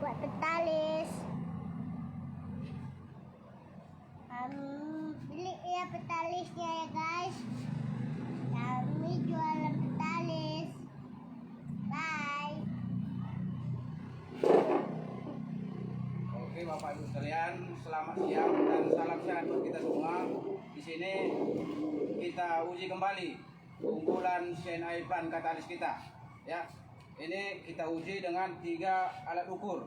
buat petalis. Beli ya petalisnya ya guys. Kami jualan petalis. Bye. Oke Bapak Ibu sekalian, selamat siang dan salam sehat buat kita semua. Di sini kita uji kembali keunggulan CNI Plan Katalis kita. Ya, ini kita uji dengan 3 alat ukur.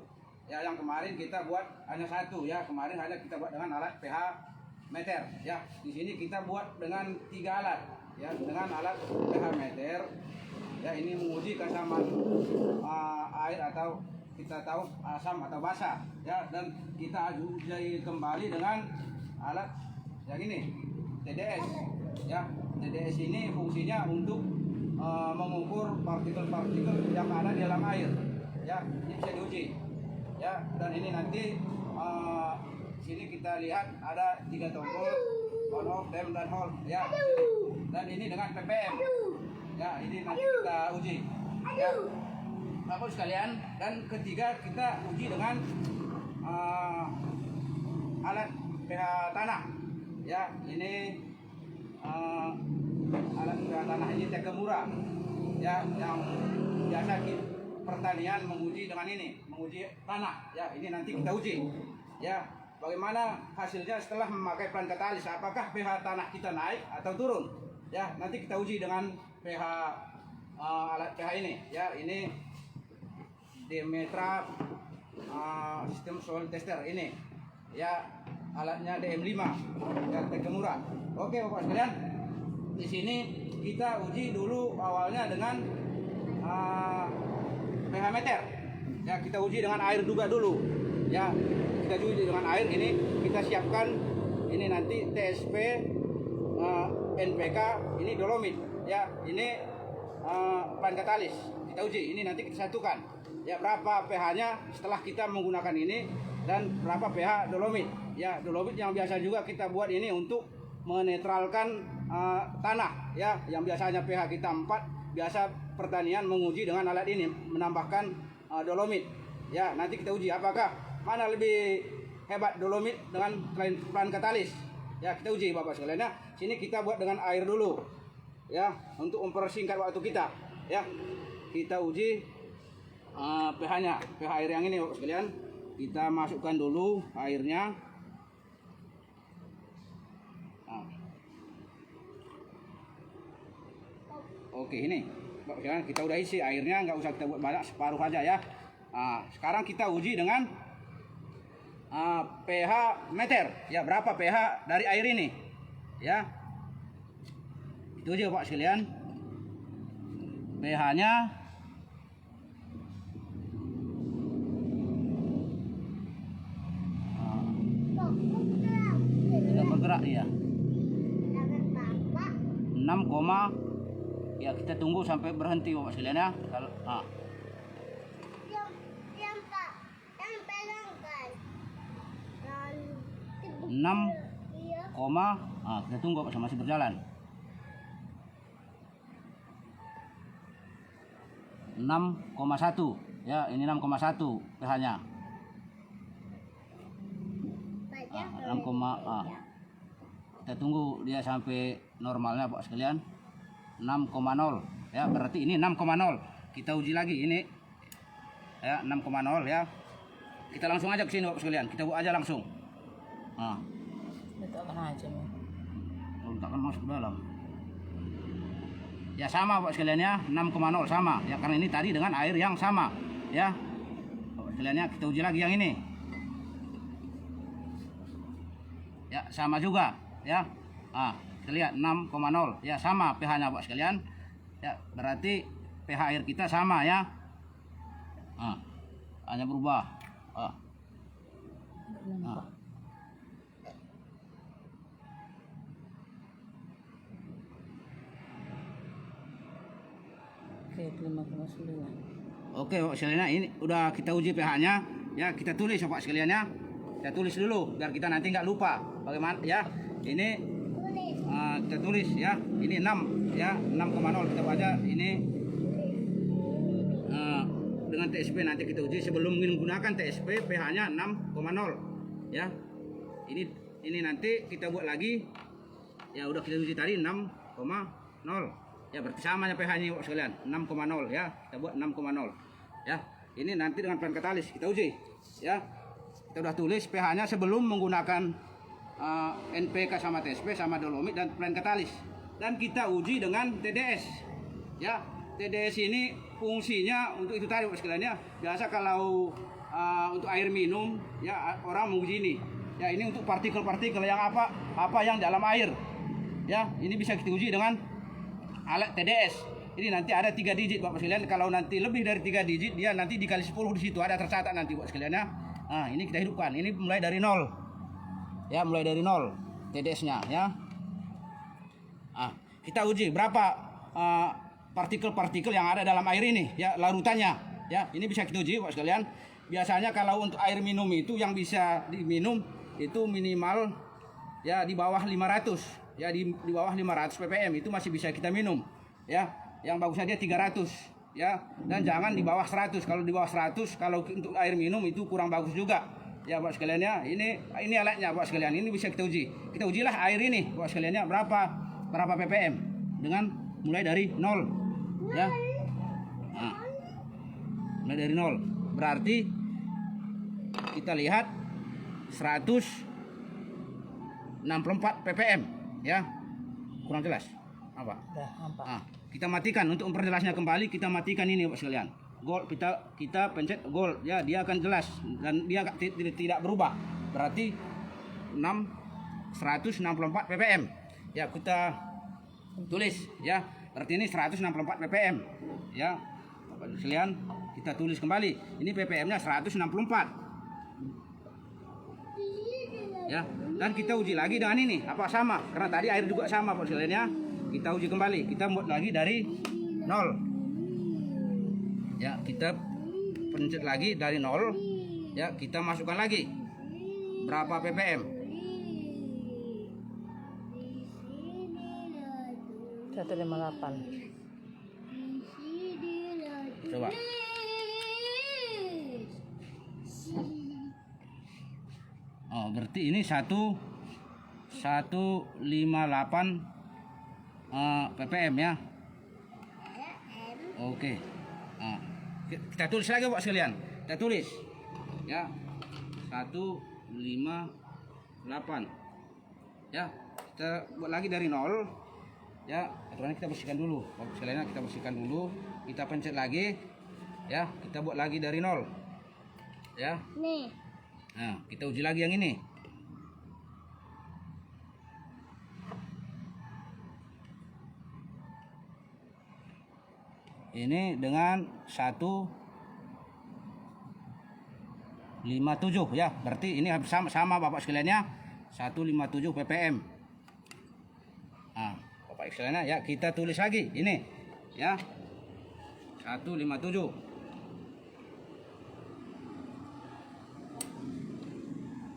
Ya, yang kemarin kita buat hanya 1 ya. Kemarin hanya kita buat dengan alat pH meter. Ya, di sini kita buat dengan 3 alat. Ya, dengan alat pH meter. Ya, ini menguji keasaman air atau kita tahu asam atau basa. Ya, dan kita uji kembali dengan alat yang ini TDS. Ya, TDS ini fungsinya untuk mengukur partikel-partikel yang ada di dalam air. Ya, ini bisa diuji. Ya, dan ini nanti sini kita lihat ada 3 tombol, on off, dam dan hold. Ya, dan ini dengan ppm. Ya, ini nanti kita uji. Ya, Bapak sekalian, dan ketiga kita uji dengan alat pH tanah. Ya, ini alat pH tanah ini Takemura. Ya, yang biasa pertanian menguji dengan ini, menguji tanah. Ya, ini nanti kita uji. Ya, bagaimana hasilnya setelah memakai Plan Katalis? Apakah pH tanah kita naik atau turun? Ya, nanti kita uji dengan pH alat pH ini. Ya, ini Demetra sistem soil tester ini. Ya, alatnya DM5 ya, Takemura. Oke Bapak sekalian, di sini kita uji dulu awalnya dengan pH meter. Ya, kita uji dengan air juga dulu. Ya, kita uji dengan air ini. Kita siapkan ini nanti TSP, NPK, ini dolomit. Ya, ini Plan Katalis. Kita uji. Ini nanti kita satukan. Ya, berapa pH-nya setelah kita menggunakan ini dan berapa pH dolomit. Ya, dolomit yang biasa juga kita buat ini untuk menetralkan tanah. Ya, yang biasanya pH kita 4, biasa pertanian menguji dengan alat ini menambahkan dolomit. Ya, nanti kita uji apakah mana lebih hebat dolomit dengan Plan Katalis. Ya, kita uji Bapak sekalian. Nah, sini kita buat dengan air dulu. Ya, untuk mempersingkat waktu kita. Ya, kita uji pH-nya, pH air yang ini Bapak sekalian. Kita masukkan dulu airnya. Nah. Oke, ini Bapak sekalian, kita udah isi airnya, nggak usah kita buat banyak, separuh aja ya. Nah, sekarang kita uji dengan pH meter. Ya, berapa pH dari air ini? Ya, itu aja Bapak sekalian. pH-nya tidak bergerak ya. 6, ya kita tunggu sampai berhenti Bapak sekalian ya. Kalau Yang Pak, yang pelangkan. 6, Iya. kita tunggu Pak, masih berjalan. 6,1 ya, ini 6,1 pH-nya. 6, kita tunggu dia sampai normalnya Pak sekalian. 6,0 ya, berarti ini 6,0. Kita uji lagi ini ya, 6,0 ya. Kita langsung aja ke sini Bapak sekalian, kita buat aja langsung. Letakkan aja. Letakkan masuk ke dalam. Ya, sama Bapak sekalian ya, 6,0 sama ya, karena ini tadi dengan air yang sama ya. Bapak sekalian ya, kita uji lagi yang ini. Ya, sama juga ya. Kita lihat 6,0 ya, sama pH-nya Bapak sekalian. Ya, berarti pH air kita sama ya. Hanya berubah. Oke, 5,9. Oke Bapak sekalian, ini udah kita uji pH-nya ya. Kita tulis Bapak sekalian ya. Kita tulis dulu biar kita nanti nggak lupa bagaimana ya. Ini kita tulis ya. Ini 6 ya, 6,0 kita baca. Ini dengan TSP nanti kita uji sebelum menggunakan TSP pH-nya 6,0 ya. Ini nanti kita buat lagi ya, udah kita uji tadi 6,0 ya, berarti samanya pH-nya Bapak sekalian 6,0 ya, kita buat 6,0 ya. Ini nanti dengan plan katalis kita uji ya. Kita udah tulis pH-nya sebelum menggunakan NPK sama TSP sama dolomit dan plan katalis, dan kita uji dengan TDS ya. TDS ini fungsinya untuk itu tadi Bapak sekalian ya. Biasa kalau untuk air minum ya orang menguji ini ya, ini untuk partikel-partikel yang apa yang dalam air ya. Ini bisa kita uji dengan alat TDS. Ini nanti ada 3 digit Bapak sekalian. Kalau nanti lebih dari 3 digit dia nanti dikali 10 di situ ada tercatat nanti Bapak sekalian ya. Nah, ini kita hidupkan. Ini mulai dari 0. Ya, mulai dari 0 TDS-nya ya. Kita uji berapa partikel-partikel yang ada dalam air ini ya, larutannya ya. Ini bisa kita uji Bapak sekalian. Biasanya kalau untuk air minum itu yang bisa diminum itu minimal ya di bawah 500 ya, di bawah 500 ppm itu masih bisa kita minum ya. Yang bagusnya dia 300 ya, dan jangan di bawah 100. Kalau di bawah 100 kalau untuk air minum itu kurang bagus juga ya Bapak sekalian ya. Ini alatnya Bapak sekalian, ini bisa kita uji. Kita ujilah air ini Bapak sekalian ya, berapa ppm dengan mulai dari 0 ya. Mulai dari 0 berarti kita lihat 164 ppm ya. Kurang jelas apa? Kita matikan untuk memperjelasnya kembali. Kita matikan ini Bapak sekalian. Gold kita pencet gold ya, dia akan jelas dan dia tidak berubah. Berarti 164 ppm ya, kita tulis ya. Berarti ini 164 ppm ya Bapak sekalian. Kita tulis kembali, ini ppm-nya 164 ya. Dan kita uji lagi dengan ini apa sama, karena tadi air juga sama Bapak sekalian ya. Kita uji kembali, kita buat lagi dari 0 ya. Kita pencet lagi dari 0 ya, kita masukkan lagi berapa ppm. 158. Coba. Oh, berarti ini 158 ppm ya. Oke. Kita tulis lagi Pak sekalian. Kita tulis ya 158 ya. Kita buat lagi dari 0 ya. Aturannya kita bersihkan dulu Bapak sekalian, kita bersihkan dulu. Kita pencet lagi ya. Kita buat lagi dari 0 ya. Nih. Nah, kita uji lagi yang ini. Ini dengan 157 ya. Berarti ini sama Bapak sekalian ya. 157 ppm. Nah, Bapak sekalian ya, kita tulis lagi ini ya. 157.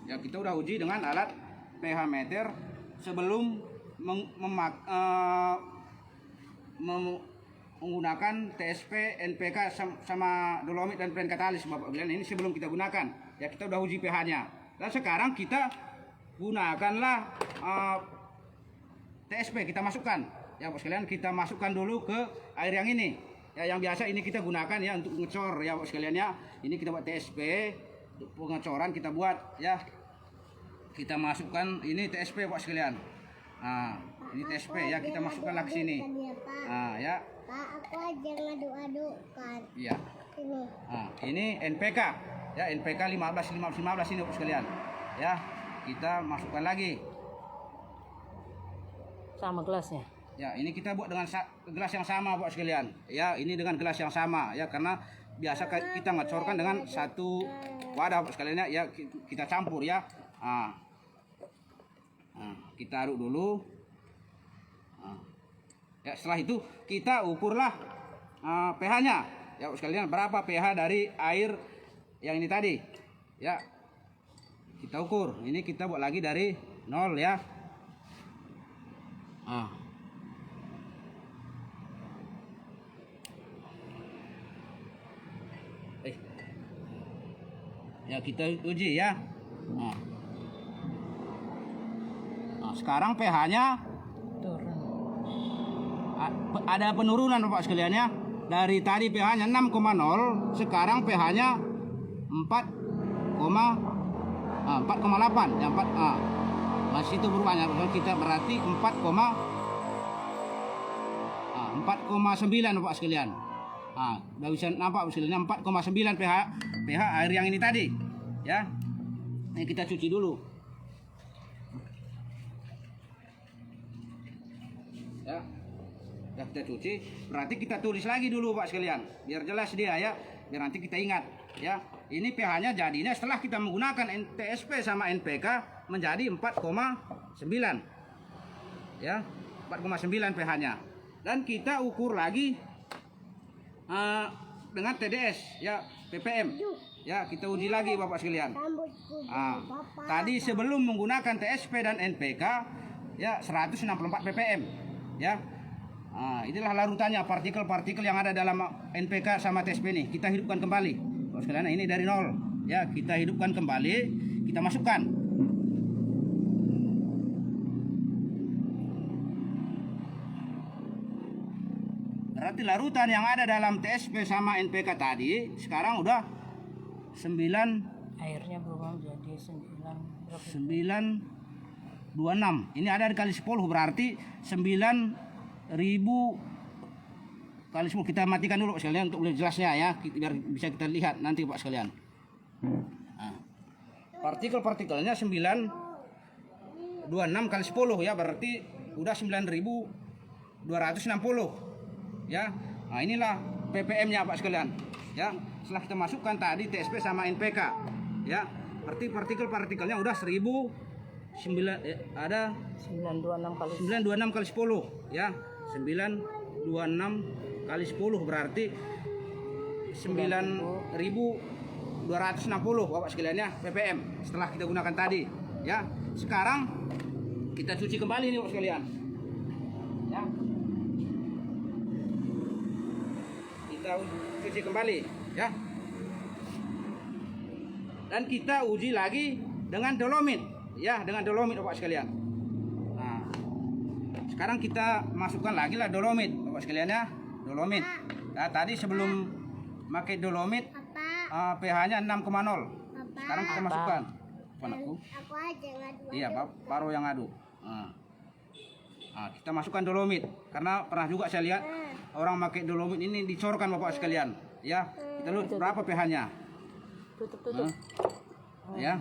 Ya, kita udah uji dengan alat pH meter sebelum menggunakan TSP, NPK sama dolomit dan plan katalis Bapak sekalian. Ini sebelum kita gunakan ya, kita udah uji pH-nya. Dan sekarang kita gunakanlah TSP, kita masukkan ya Bapak sekalian. Kita masukkan dulu ke air yang ini ya, yang biasa ini kita gunakan ya untuk ngecor ya Bapak sekalian ya. Ini kita buat TSP untuk pengecoran, kita buat ya. Kita masukkan ini TSP Pak sekalian. Nah, ini TSP ya, kita masukkan lagi sini. Nah, ya. Pak, aku aja ngaduk-adukkan. Iya. Ini. Nah, ini NPK. Ya, NPK 15 ini Pak sekalian. Ya, kita masukkan lagi. Sama gelasnya. Ya, ini kita buat dengan gelas yang sama Pak sekalian. Ya, ini dengan gelas yang sama ya, karena biasa kita ngecorkan dengan satu wadah Pak sekalian ya. Kita campur ya. Nah, kita aduk dulu. Ya, setelah itu kita ukurlah pH-nya. Ya, sekalian berapa pH dari air yang ini tadi. Ya. Kita ukur. Ini kita buat lagi dari 0 ya. Ya, kita uji ya. Nah, sekarang pH-nya Turun. ada penurunan Bapak sekalian ya. Dari tadi pH-nya 6,0, sekarang pH-nya 4,8 ya, 4 masih itu berubahnya. Kita berarti 4,9 Bapak sekalian. Udah bisa nampak Bapak sekalian 4,9 pH air yang ini tadi ya. Ini kita cuci dulu ya. Udah kita cuci, berarti kita tulis lagi dulu Pak sekalian, biar jelas dia ya, biar nanti kita ingat ya. Ini pH-nya jadinya setelah kita menggunakan TSP sama NPK menjadi 4,9 ya, 4,9 pH-nya. Dan kita ukur lagi dengan TDS ya, ppm ya, kita uji lagi Bapak sekalian. Rambutku Tadi sebelum menggunakan TSP dan NPK ya 164 ppm ya. Inilah larutannya, partikel-partikel yang ada dalam NPK sama TSP ini kita hidupkan kembali Bapak sekalian. Ini dari nol ya, kita hidupkan kembali, kita masukkan. Berarti larutan yang ada dalam TSP sama NPK tadi sekarang udah 9, Airnya berubah menjadi 9 926. Ini ada dikali 10 berarti 9.000 kali 10. Kita matikan dulu Pak sekalian untuk lebih jelasnya ya, biar bisa kita lihat nanti Pak sekalian. Partikel-partikelnya 926 kali 10 ya, berarti udah 9.260 ya. Inilah ppm-nya Pak sekalian ya. Setelah kita masukkan tadi TSP sama NPK ya, berarti partikel-partikelnya udah 926 kali 10 ya, 926 kali 10 berarti 9.260 Bapak sekalian ya, ppm setelah kita gunakan tadi ya. Sekarang kita cuci kembali nih Bapak sekalian ya, kita cuci kembali ya, dan kita uji lagi dengan dolomit ya, dengan dolomit Bapak sekalian. Sekarang kita masukkan lagi lah dolomit Bapak sekalian ya, dolomit. Tadi sebelum pakai dolomit pH-nya 6,0. Sekarang kita masukkan. Aku aja ngadu. Iya, baru yang aduk. Kita masukkan dolomit karena pernah juga saya lihat orang pakai dolomit ini dicorkan Bapak sekalian ya. Kita lihat berapa pH-nya. Tutup. Ya.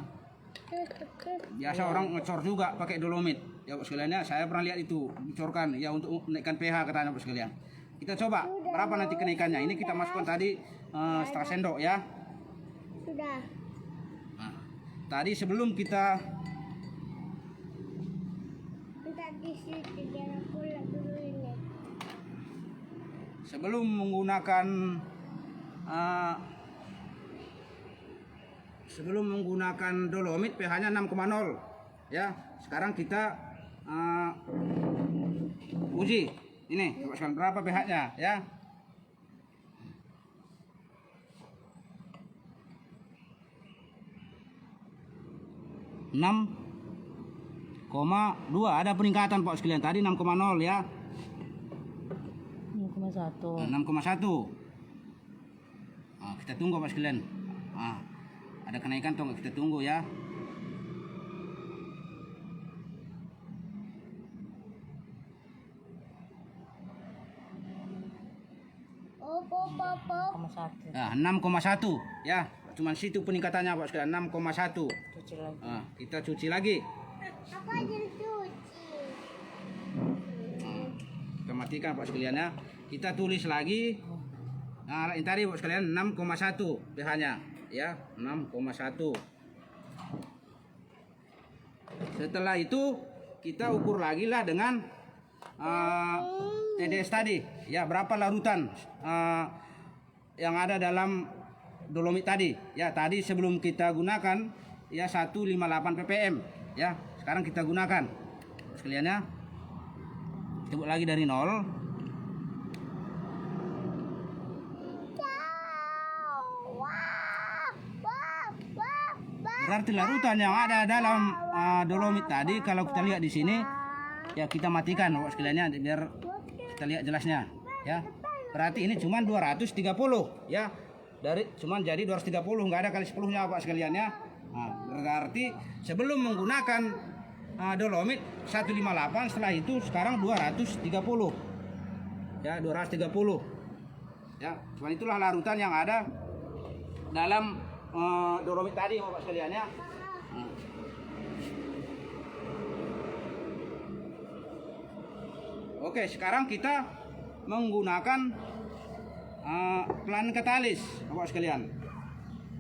Biasa orang ngecor juga pakai dolomit ya Bapak sekalian ya. Saya pernah lihat itu dicorkan ya untuk menaikkan pH katanya Bapak sekalian. Kita coba berapa nanti kenaikannya. Ini kita masukkan tadi setengah sendok ya. Sudah. Tadi sebelum kita Minta tisu biar aku dulu ini. sebelum menggunakan dolomit pH-nya 6,0 ya. Sekarang kita uji ini Bapak sekalian berapa pH-nya ya. 6,2 ada peningkatan Pak sekalian, tadi 6,0 ya. 6,1. 6,1. Kita tunggu Pak sekalian. Ada kenaikan atau enggak, kita tunggu ya. Pop. 6,1. 6,1 ya. Cuman situ peningkatannya Pak sekalian, 6,1. Cuci lagi. Kita cuci lagi. Aku aja cuci. Kita matikan Pak sekalian ya. Kita tulis lagi. Ini tadi Pak sekalian 6,1 pH-nya ya, 6,1. Setelah itu kita ukur lagi lah dengan TDS tadi ya, berapa larutan yang ada dalam dolomit tadi ya. Tadi sebelum kita gunakan ya 158 ppm ya, sekarang kita gunakan sekalian ya. Kita buat lagi dari nol. Berarti larutan yang ada dalam dolomit tadi kalau kita lihat di sini ya kita matikan Bapak sekalian ya biar kita lihat jelasnya ya. Berarti ini cuma 230 ya. Dari cuman jadi 230 nggak ada kali 10-nya Bapak sekalian ya. Nah, berarti sebelum menggunakan dolomit 158 setelah itu sekarang 230 ya 230 ya. Cuman itulah larutan yang ada dalam dolomit tadi Bapak sekalian ya. Oke, sekarang kita menggunakan pelan katalis Bapak sekalian.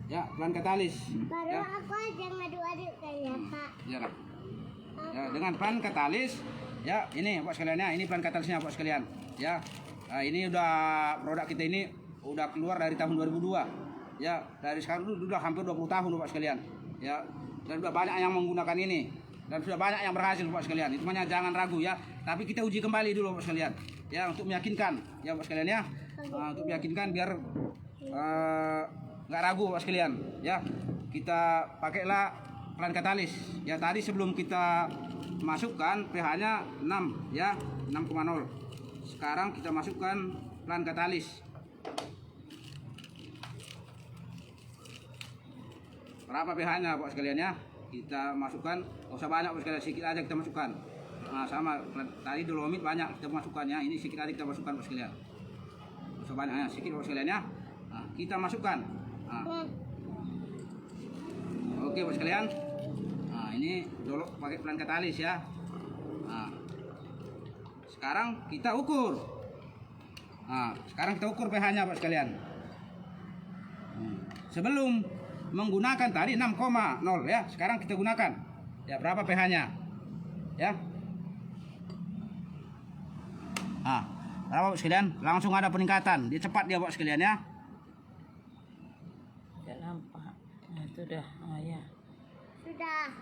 Ya, pelan katalis. Baru Ya. aku aja ngadu-adu kayak Pak. Ya, Kak. Ya, dengan pelan katalis ya ini Bapak sekalian ya, ini pelan katalisnya Bapak sekalian. Ya. Ini udah produk kita ini udah keluar dari tahun 2002. Ya, dari sekarang itu sudah hampir 20 tahun Bapak sekalian. Ya, dan sudah banyak yang menggunakan ini dan sudah banyak yang berhasil Bapak sekalian. Itu makanya jangan ragu ya. Tapi kita uji kembali dulu Bapak sekalian. Ya, untuk meyakinkan ya Bapak sekalian ya. Untuk meyakinkan biar nggak ragu Bapak sekalian. Ya, kita pakailah pelan katalis. Ya, tadi sebelum kita masukkan pH-nya 6 ya, 6,0. Sekarang kita masukkan pelan katalis. Berapa pH-nya Bapak sekalian ya? Kita masukkan, nggak usah banyak Bapak sekalian, sedikit aja kita masukkan. Nah, sama tadi dolomit banyak kita masukkan ya, ini sedikit aja kita masukkan Bapak sekalian. Nggak usah banyak ya, sedikit Bapak sekalian ya. Nah, kita masukkan. Nah. Oke Bapak sekalian. Nah, ini dulu pakai pelan katalis ya. Nah, sekarang kita ukur. Nah, sekarang kita ukur pH-nya Bapak sekalian. Sebelum menggunakan tadi 6,0 ya, sekarang kita gunakan ya berapa pH-nya ya. Nah, berapa Bapak sekalian? Langsung ada peningkatan, dia cepat dia Bapak sekalian ya. Tidak nampak. Nah, itu udah ya. Sudah.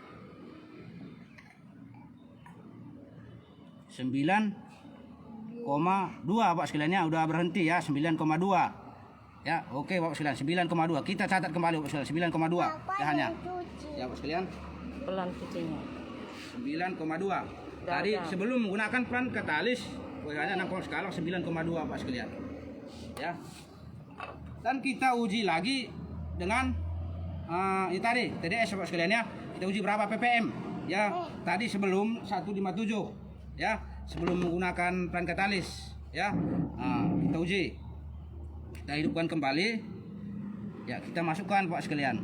9,2 Bapak sekalian ya, udah berhenti ya 9,2. Ya, oke Bapak sekalian 9,2. Kita catat kembali Bapak sekalian 9,2 pH-nya. Ya Bapak sekalian. Pelan cucinya 9,2. Tadi sebelum menggunakan pelan katalis pH-nya 6, sekarang 9,2 Bapak sekalian. Ya. Dan kita uji lagi dengan ini tadi TDS Bapak sekalian ya. Kita uji berapa ppm ya. Tadi sebelum 157 ya, sebelum menggunakan pelan katalis ya. Kita uji. Kita hidupkan kembali ya, kita masukkan Pak sekalian.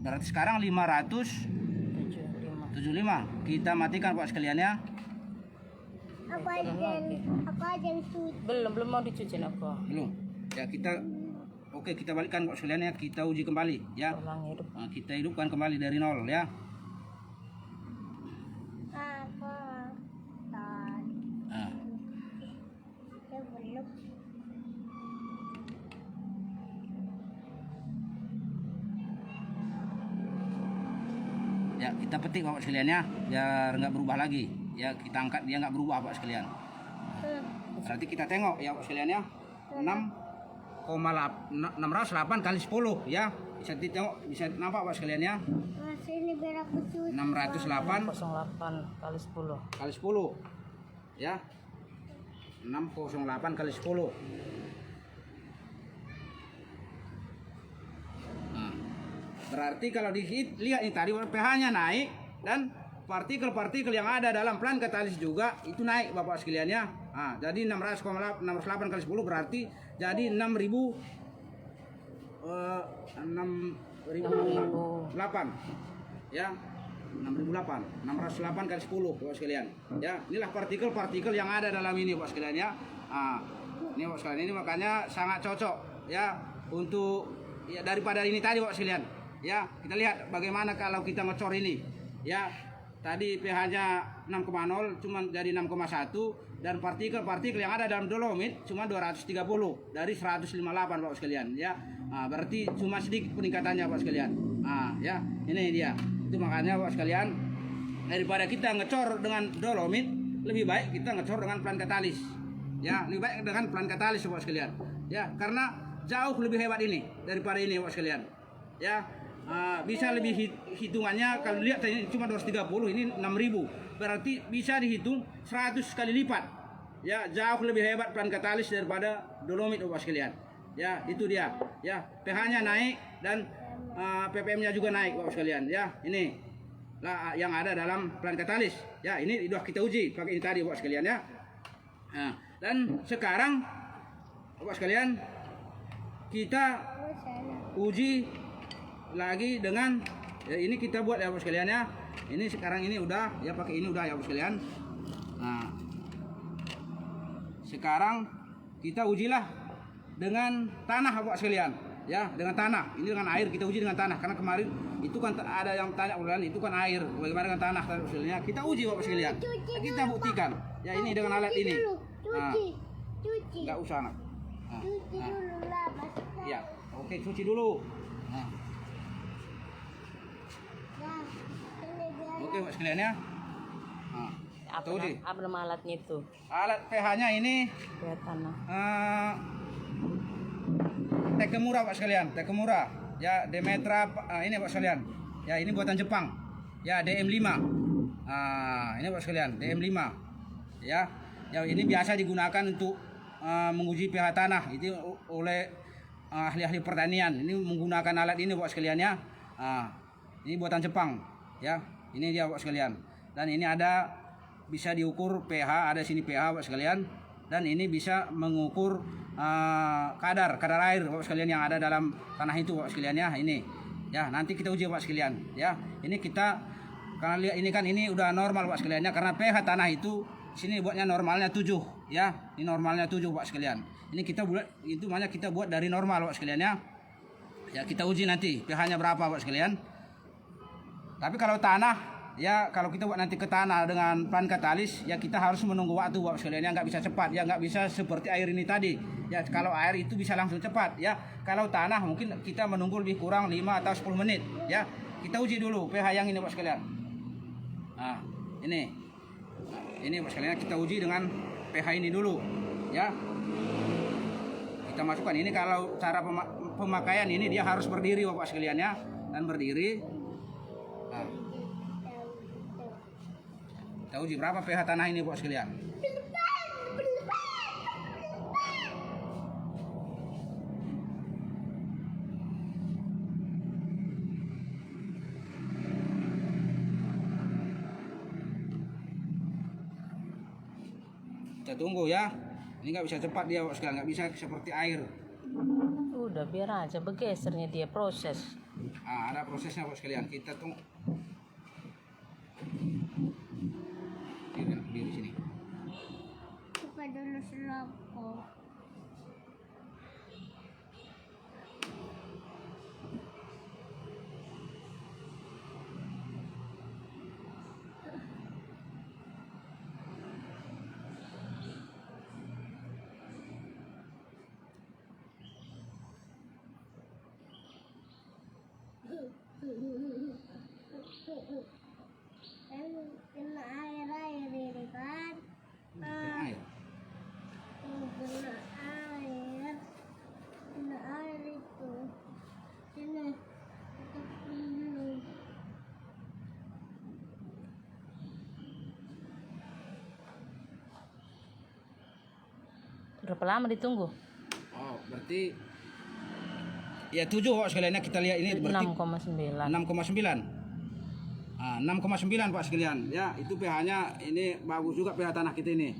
Berarti sekarang 575. Kita matikan Pak sekalian ya. Aku aja yang suci. belum mau dicuci apa Belum. Ya kita oke, kita balikkan Pak sekalian ya, kita uji kembali ya. ulang hidup. Kita hidupkan kembali dari nol ya. Nah. Ya, kita petik Bapak sekalian ya, biar nggak berubah lagi. Ya, kita angkat dia nggak berubah Bapak sekalian. Berarti kita tengok ya Bapak sekalian ya. 6,608 kali 10 ya. Bisa ditengok, bisa nampak Bapak sekalian ya. Ini biar aku cuci. 608 08 kali 10 kali 10 ya. 608 kali 10. Nah, berarti kalau dilihat ini tadi pH-nya naik dan partikel-partikel yang ada dalam pelan katalis juga itu naik Bapak sekalian ya. Nah, jadi 608 kali 10 berarti jadi 6.008 ya. 608 kali 10 Bapak sekalian ya. Inilah partikel-partikel yang ada dalam ini Bapak sekalian ya. Ini Bapak sekalian, ini makanya sangat cocok ya untuk ya daripada ini tadi Bapak sekalian ya. Kita lihat bagaimana kalau kita ngecor ini ya. Tadi pH-nya 6,0 cuma jadi 6,1 dan partikel-partikel yang ada dalam dolomit cuma 230 dari 158 Bapak sekalian ya. Berarti cuma sedikit peningkatannya Bapak sekalian. Ya, ini dia. Itu makanya Bapak sekalian, daripada kita ngecor dengan dolomit, lebih baik kita ngecor dengan pelan katalis. Ya, lebih baik dengan plant katalis Bapak sekalian. Ya, karena jauh lebih hebat ini daripada ini Bapak sekalian. Ya, bisa lebih hitungannya kalau lihat tadi cuma 230, ini 6.000. Berarti bisa dihitung 100 kali lipat. Ya, jauh lebih hebat plant katalis daripada dolomit Bapak sekalian. Ya, itu dia. Ya, pH-nya naik dan ppm-nya juga naik Bapak sekalian. Ya, ini lah yang ada dalam plant katalis. Ya, ini sudah kita uji pakai ini tadi Bapak sekalian ya. Nah, dan sekarang Bapak sekalian kita uji lagi dengan ya, ini kita buat ya Bapak sekalian ya. Ini sekarang ini udah ya pakai ini udah ya Bapak sekalian. Nah, sekarang kita ujilah dengan tanah Bapak sekalian. Ya, dengan tanah. Ini dengan air kita uji dengan tanah karena kemarin itu kan ada yang tanya bulan itu kan air. Bagaimana dengan tanah Bapak sekalian? Kita uji Bapak sekalian. Kita buktikan. Ya, ini dengan alat ini. Nah, Cuci. nggak usah nak. Nah, Cuci nah. dulu lah, Mas. Ya, oke cuci dulu. Nah, Nah, ini dia. oke Pak sekalian ya. Nah, Apa, kita uji. apa nama alatnya itu? Alat pH-nya ini Ya tanah. Tekemura Pak sekalian, Tekemura. Ya, Demetra ini Pak sekalian. Ya, ini buatan Jepang. Ya, DM5. Ini Pak sekalian, DM5. Ya. Ya, ini biasa digunakan untuk menguji pH tanah. Itu oleh ahli-ahli pertanian. Ini menggunakan alat ini Pak sekalian ya. Ini buatan Jepang. Ya, ini dia Pak sekalian. Dan ini ada bisa diukur pH, ada sini pH Pak sekalian. Dan ini bisa mengukur kadar air Bapak sekalian yang ada dalam tanah itu Bapak sekalian ya. Ini ya nanti kita uji Bapak sekalian ya. Ini kita karena lihat ini kan ini udah normal Bapak sekalian ya, karena pH tanah itu sini buatnya normalnya 7 ya. Ini normalnya 7 Bapak sekalian. Ini kita buat itu makanya kita buat dari normal Bapak sekalian ya. Ya kita uji nanti pH-nya berapa Bapak sekalian. Tapi kalau tanah ya, kalau kita buat nanti ke tanah dengan plant katalis ya kita harus menunggu waktu Bapak sekalian ya, nggak bisa cepat ya, nggak bisa seperti air ini tadi ya. Kalau air itu bisa langsung cepat ya, kalau tanah mungkin kita menunggu lebih kurang 5 atau 10 menit ya. Kita uji dulu pH yang ini Bapak sekalian. Nah ini Bapak sekalian kita uji dengan pH ini dulu ya. Kita masukkan ini, kalau cara pemakaian ini dia harus berdiri Bapak sekalian ya, dan berdiri. Nah, kita uji berapa pH tanah ini Bapak sekalian. Kita tunggu ya. Ini nggak bisa cepat dia Bapak sekalian, nggak bisa seperti air. Udah biar aja bergesernya dia proses. Ada prosesnya Bapak sekalian. Kita tunggu. Diri sini. Coba dulu seloko. Kena air ini kan. Air. Kena air itu. Sini. Tutup dulu. Berapa lama ditunggu? Oh, berarti ya 7 Pak sekalian ya, kita lihat ini berarti 6,9. 6,9. 6,9 Pak sekalian. Ya, itu pH-nya ini bagus juga pH tanah kita ini.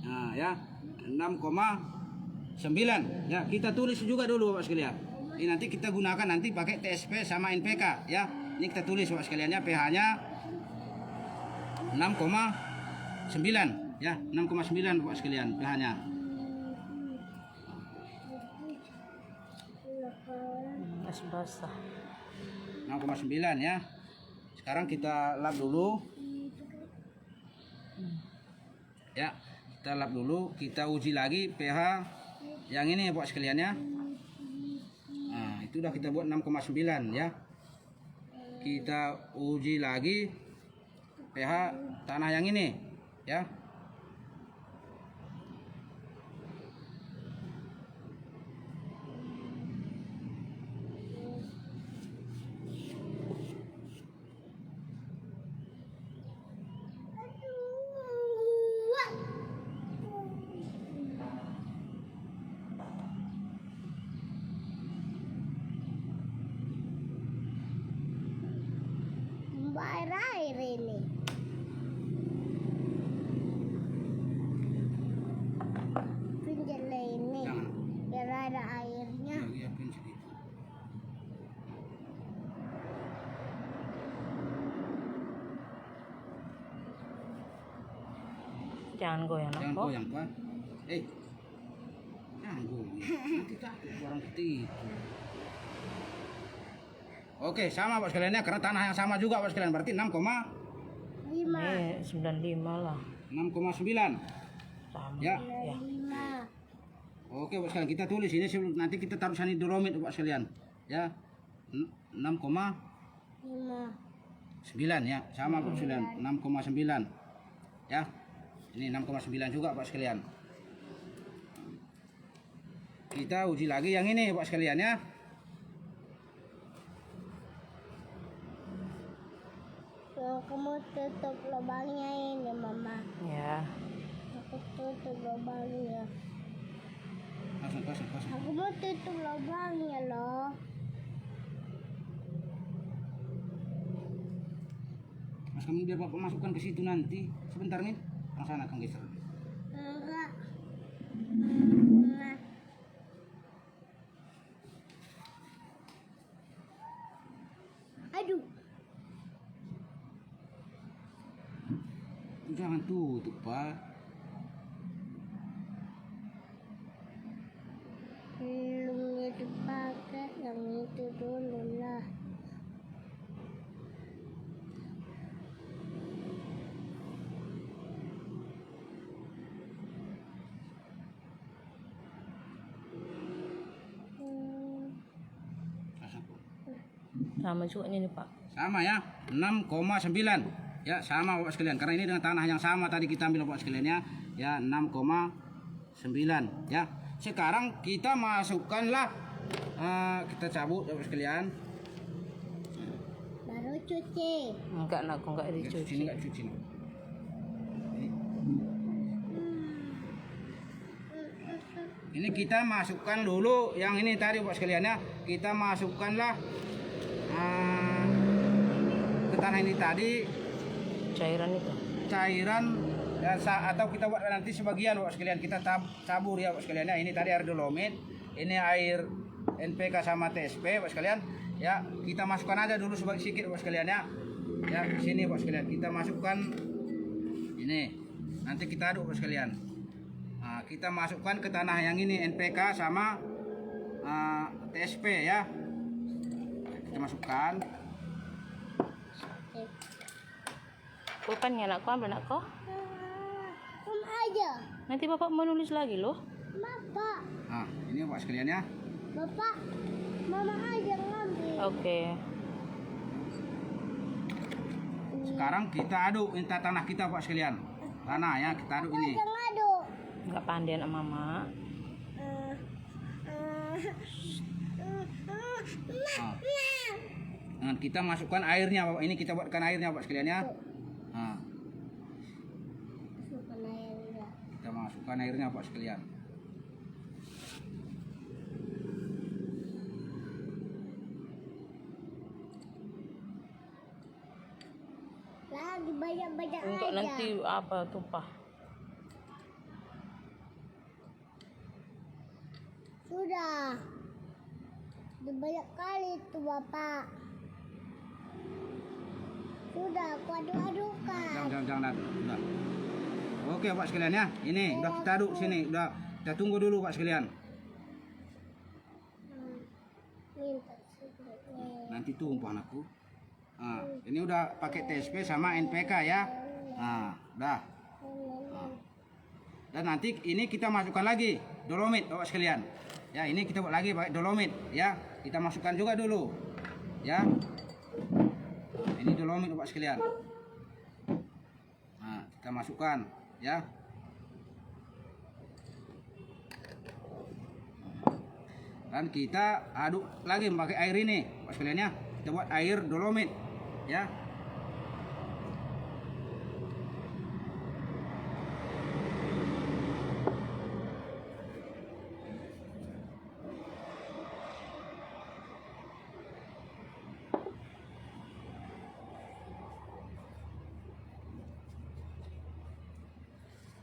Nah, ya. 6,9. Ya, kita tulis juga dulu Pak sekalian. Ini nanti kita gunakan nanti pakai TSP sama NPK ya. Ini kita tulis Pak sekalian ya, pH-nya 6,9 ya, 6,9 Pak sekalian pH-nya. Masih basah. 6,9 ya. Sekarang kita lap dulu. Ya, kita lap dulu, kita uji lagi pH yang ini Pak sekalian ya. Nah, itu udah kita buat 6,9 ya. Kita uji lagi pH tanah yang ini ya. Jangan goyang Jangan aku. goyang Pak. Jangan goyang. Nanti takut orang ketipu. Oke, sama Pak sekalian ya, karena tanah yang sama juga Pak sekalian. Berarti 5. Ini 95 lah. 6,9. Sama. Ya. Ya. 5. Oke Pak sekalian, kita tulis ini sebelum nanti kita taruh sani dolomit Pak sekalian. Ya. 6,9 ya, sama Pak sekalian. 6,9. Ya. Ini 6,9 juga Pak sekalian. Kita uji lagi yang ini Pak sekalian ya. Kamu tutup lubangnya ini, Mama. Ya. Aku tutup lubangnya. Pasang. Aku mau tutup lubangnya loh. Mas kamu biar Bapak masukkan ke situ nanti. Sebentar nih. Yang sana Kang geser. Enggak. Nah. Aduh. Jangan tutup Pak. Belum dipakai, yang itu dulu lah. Sama juga ini Pak. Sama ya, 6,9. Ya, sama Bapak sekalian. Karena ini dengan tanah yang sama tadi kita ambil Bapak sekalian ya. Ya, 6,9 ya. Sekarang kita masukkanlah kita cabut Bapak sekalian. Baru cuci. Enggak nak, aku enggak Cuci dicuci. ini enggak cuci. Ini kita masukkan dulu yang ini tadi Bapak sekalian ya. Kita masukkanlah ke tanah ini tadi Cairan itu. cairan ya, atau kita buat nanti sebagian Bapak sekalian, kita tabur ya Bapak sekalian ya. Ini tadi air dolomit, ini air NPK sama TSP Bapak sekalian ya. Kita masukkan aja dulu sedikit Bapak sekalian ya. Ya di sini Bapak sekalian kita masukkan ini, nanti kita aduk Bapak sekalian. Nah, kita masukkan ke tanah yang ini NPK sama TSP ya. Kita masukkan. Bukannya anakku, ambil anakku. Kom aja. Nanti Bapak menulis lagi loh. Bapak. Nah, ini Bapak sekalian ya. Bapak. Mama aja ngambil. Oke. Sekarang kita aduk ini tanah kita Bapak sekalian. Tanah ya, kita aduk ini. Aja ngaduk. Enggak pandai anak mama. Nah, kita masukkan airnya Bapak. Ini kita buatkan airnya Bapak sekalian ya. Nah, Masukkan airnya. kita masukkan airnya Bapak sekalian. Lagi banyak-banyak Untuk aja. nanti apa tumpah. Sudah. Sudah banyak kali tuh Bapak. Sudah, aku aduk-adukan. Jangan aduk. Udah. Oke Bapak sekalian ya. Ini udah kita aduk sini. Udah kita tunggu dulu Pak sekalian. Minta sedikit. Nanti tumpah anakku. Nah, ini udah pakai TSP sama NPK ya. Nah, udah. Dan nanti ini kita masukkan lagi dolomit Bapak sekalian. Ya, ini kita buat lagi pakai dolomit ya. Kita masukkan juga dulu. Ya. Ini dolomit Bapak sekalian. Nah, kita masukkan ya. Dan kita aduk lagi pakai air ini Bapak sekalian ya. Kita buat air dolomit ya.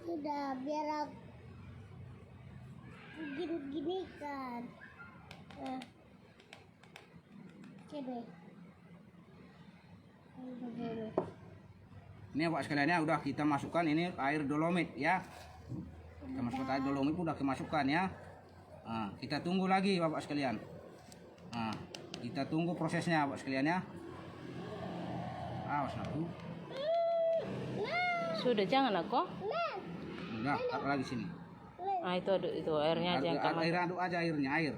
Sudah, biar aku gini kan. Coba. Ambil dulu. Ini Bapak sekalian ya, udah kita masukkan ini air dolomit ya. Kita masukkan air dolomit udah dimasukkan ya. Nah, kita tunggu lagi Bapak sekalian. Nah, kita tunggu prosesnya Bapak sekalian ya. Awas aku. Sudah jangan aku. Udah, taruh lagi sini. Ah itu airnya aja yang kamu. Air aduk aja airnya, air.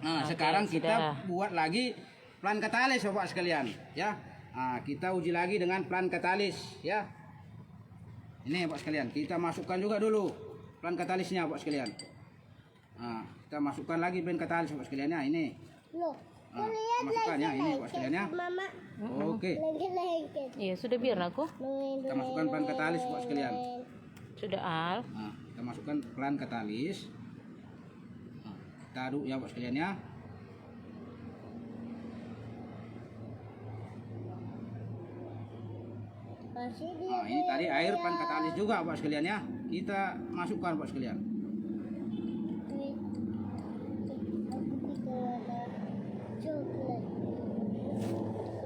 Nah, sekarang kita sudah. buat lagi plan katalis Bapak sekalian ya. Nah, kita uji lagi dengan plan katalis ya. Ini Bapak sekalian, kita masukkan juga dulu plan katalisnya Bapak sekalian. Nah, kita masukkan lagi plan katalis Bapak sekalian ya, ini. Loh, Nah, masukkan ya, ini Bapak sekalian ya. Mama, Oke. lengket-lengket. Iya sudah biar aku. Kita masukkan plan katalis Bapak sekalian. Sudah Al. Nah, kita masukkan plan katalis. Nah, kita aduk ya Bapak sekalian ya. Masih dia. Nah, ini tadi air plan katalis juga Bapak sekalian ya. Kita masukkan Bapak sekalian. Coklat.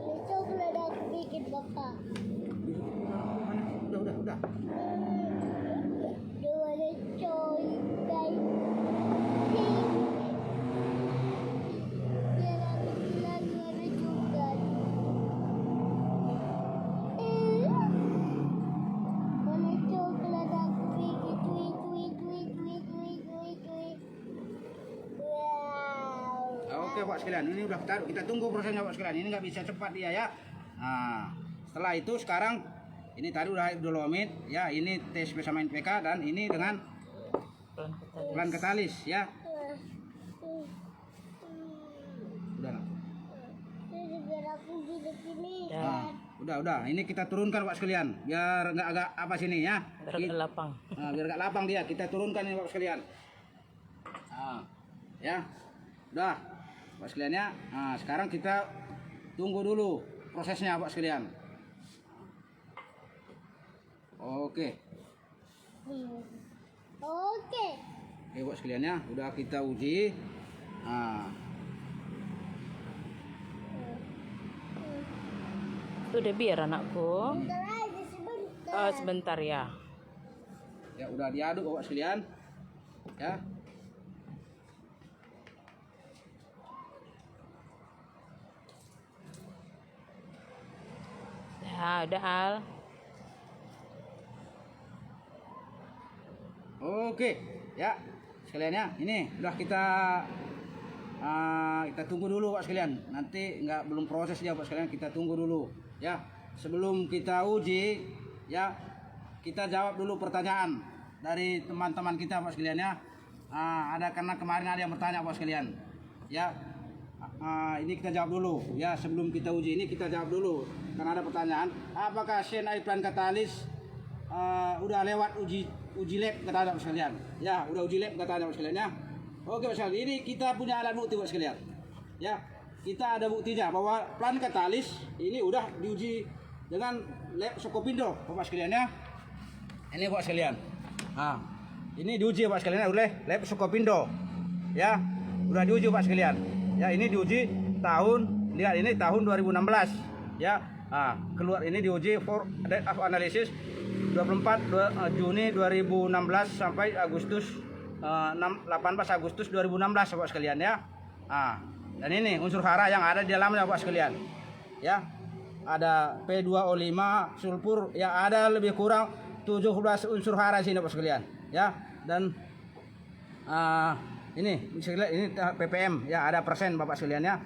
Ini coklat aku bikin Bapak. Udah. Dia ada coklat. Biar aku bilang ada coklat. Mana coklat aku bikin tweet. Wow. Oke Pak sekalian, ini udah kita tunggu prosesnya Pak sekalian. Ini nggak bisa cepat dia ya. Nah, setelah itu sekarang ini tadi udah dolomit ya, ini TSP sama NPK dan ini dengan plan katalis ya. Udah. Biar aku gini. Nah, udah. Ini kita turunkan Pak sekalian, biar nggak agak apa sini ya. Biar lapang. Nah, biar nggak lapang dia, kita turunkan ini Pak sekalian. Nah, ya, udah Pak sekalian ya. Nah, sekarang kita tunggu dulu prosesnya Pak sekalian. Oke. Oke. Oke Pak sekalian ya, udah kita uji. Nah, Sudah biar anakku. Bentar aja sebentar. Oh, sebentar ya. ya udah diaduk Bapak sekalian. Ya. Ya, udah Al. Oke, ya sekalian ya. Ini udah kita tunggu dulu Pak sekalian. Nanti belum proses ya Pak sekalian. Kita tunggu dulu ya. Sebelum kita uji ya, kita jawab dulu pertanyaan dari teman-teman kita Pak sekalian ya. Ada karena kemarin ada yang bertanya Pak sekalian. Ya. Ini kita jawab dulu ya, sebelum kita uji ini kita jawab dulu karena ada pertanyaan, apakah CNI plan katalis udah lewat uji lab kata Bapak sekalian. Ya, udah uji lab kata Bapak sekalian ya. Oke Bapak sekalian, ini kita punya alat bukti Bapak sekalian. Ya, kita ada buktinya bahwa plan katalis ini udah diuji dengan lab Sokopindo Bapak sekalian ya. Ini Bapak sekalian. Ini diuji Bapak sekalian oleh lab Sokopindo. Ya, udah diuji Bapak sekalian. Ya, ini diuji lihat ini tahun 2016 ya. Keluar ini diuji for date of analysis 24 Juni 2016 sampai 18 Agustus 2016 Bapak sekalian ya. Dan ini unsur hara yang ada di dalamnya Bapak sekalian. Ya. Ada P2O5 sulfur yang ada lebih kurang 17 unsur hara sini Bapak sekalian ya. Dan ini ppm ya, ada persen Bapak sekalian ya.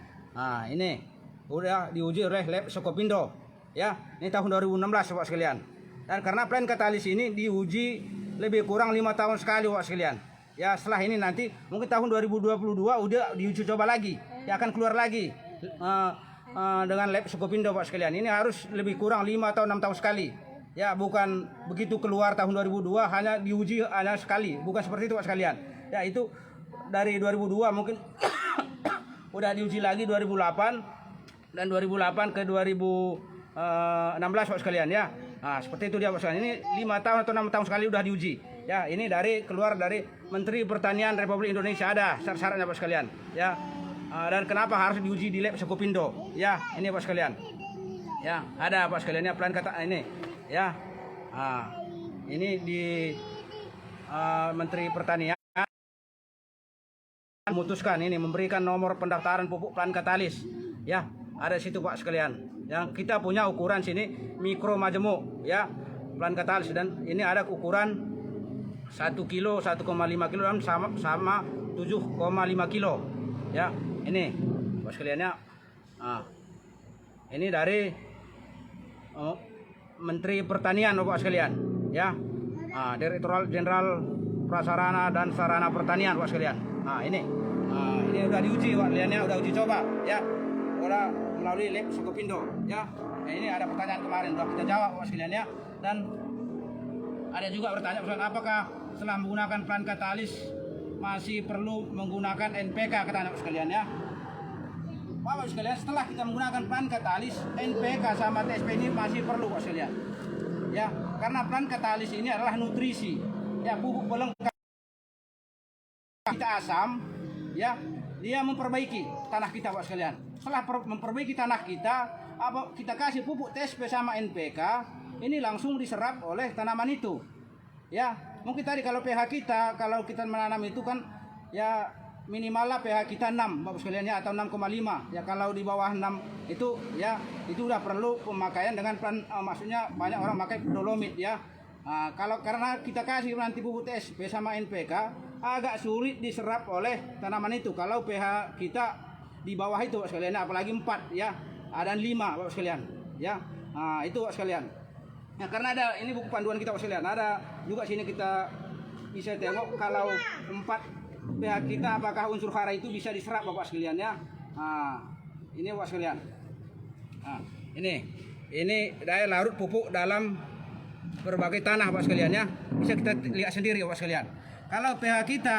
Ini udah diuji oleh lab Sokopindo ya. Ini tahun 2016 Bapak sekalian. Dan karena plan katalis ini diuji lebih kurang 5 tahun sekali Bapak sekalian. Ya, setelah ini nanti mungkin tahun 2022 udah diuji coba lagi. Ya, akan keluar lagi dengan lab Sokopindo Bapak sekalian. Ini harus lebih kurang 5 atau 6 tahun sekali. Ya, bukan begitu keluar tahun 2002 hanya diuji hanya sekali. Bukan seperti itu Pak sekalian. Ya, itu dari 2002 mungkin udah diuji lagi 2008 dan 2008 ke 2016 Pak sekalian ya. Seperti itu dia Pak sekalian. Ini 5 tahun atau 6 tahun sekali udah diuji. Ya, ini keluar dari Menteri Pertanian Republik Indonesia, ada syarat-syaratnya Pak sekalian. Ya. dan kenapa harus diuji di lab Sekopindo. Ya, ini Bapak sekalian. Ya, ada Bapak sekalian ya plan kata ini. Ya. Ini di Menteri Pertanian memutuskan ini memberikan nomor pendaftaran pupuk plan katalis. Ya, ada di situ Pak sekalian. Yang kita punya ukuran sini mikro majemuk ya. Plan katalis dan ini ada ukuran 1 kilo, 1,5 kilo dan sama 7,5 kilo. Ya, ini Bapak sekalian ya. Ini dari Menteri Pertanian Bapak sekalian ya. Direktorat Jenderal Prasarana dan Sarana Pertanian Bapak sekalian. Ini udah diuji Pak sekalian ya, udah uji coba ya. Udah melalui lab Sekopindo ya. Ini ada pertanyaan kemarin udah kita jawab Bapak sekalian ya. Dan ada juga bertanya apakah setelah menggunakan plan katalis masih perlu menggunakan NPK kata Bapak sekalian ya. Bapak sekalian, setelah kita menggunakan plan katalis, NPK sama TSP ini masih perlu Bapak sekalian. Ya, karena plan katalis ini adalah nutrisi, ya pupuk pelengkap kita asam, ya dia memperbaiki tanah kita Bapak sekalian. Setelah memperbaiki tanah kita, kita kasih pupuk TSP sama NPK, ini langsung diserap oleh tanaman itu. Ya, mungkin tadi kalau pH kita, kalau kita menanam itu kan ya minimal lah pH kita 6 Bapak sekalian ya, atau 6,5 ya. Kalau di bawah 6 itu ya itu udah perlu pemakaian dengan plan maksudnya banyak orang pakai dolomit ya. Kalau karena kita kasih nanti pupuk TSP sama NPK agak sulit diserap oleh tanaman itu kalau pH kita di bawah itu Bapak sekalian, apalagi 4 ya, ada 5 Bapak sekalian ya. Itu Bapak sekalian. Nah, karena ada ini buku panduan kita Bapak sekalian, ada juga sini kita bisa tengok kalau 4 pH kita apakah unsur hara itu bisa diserap Bapak sekalian ya. Ini Bapak sekalian. Ini daya larut pupuk dalam berbagai tanah Bapak sekalian ya. Bisa kita lihat sendiri Bapak sekalian. Kalau pH kita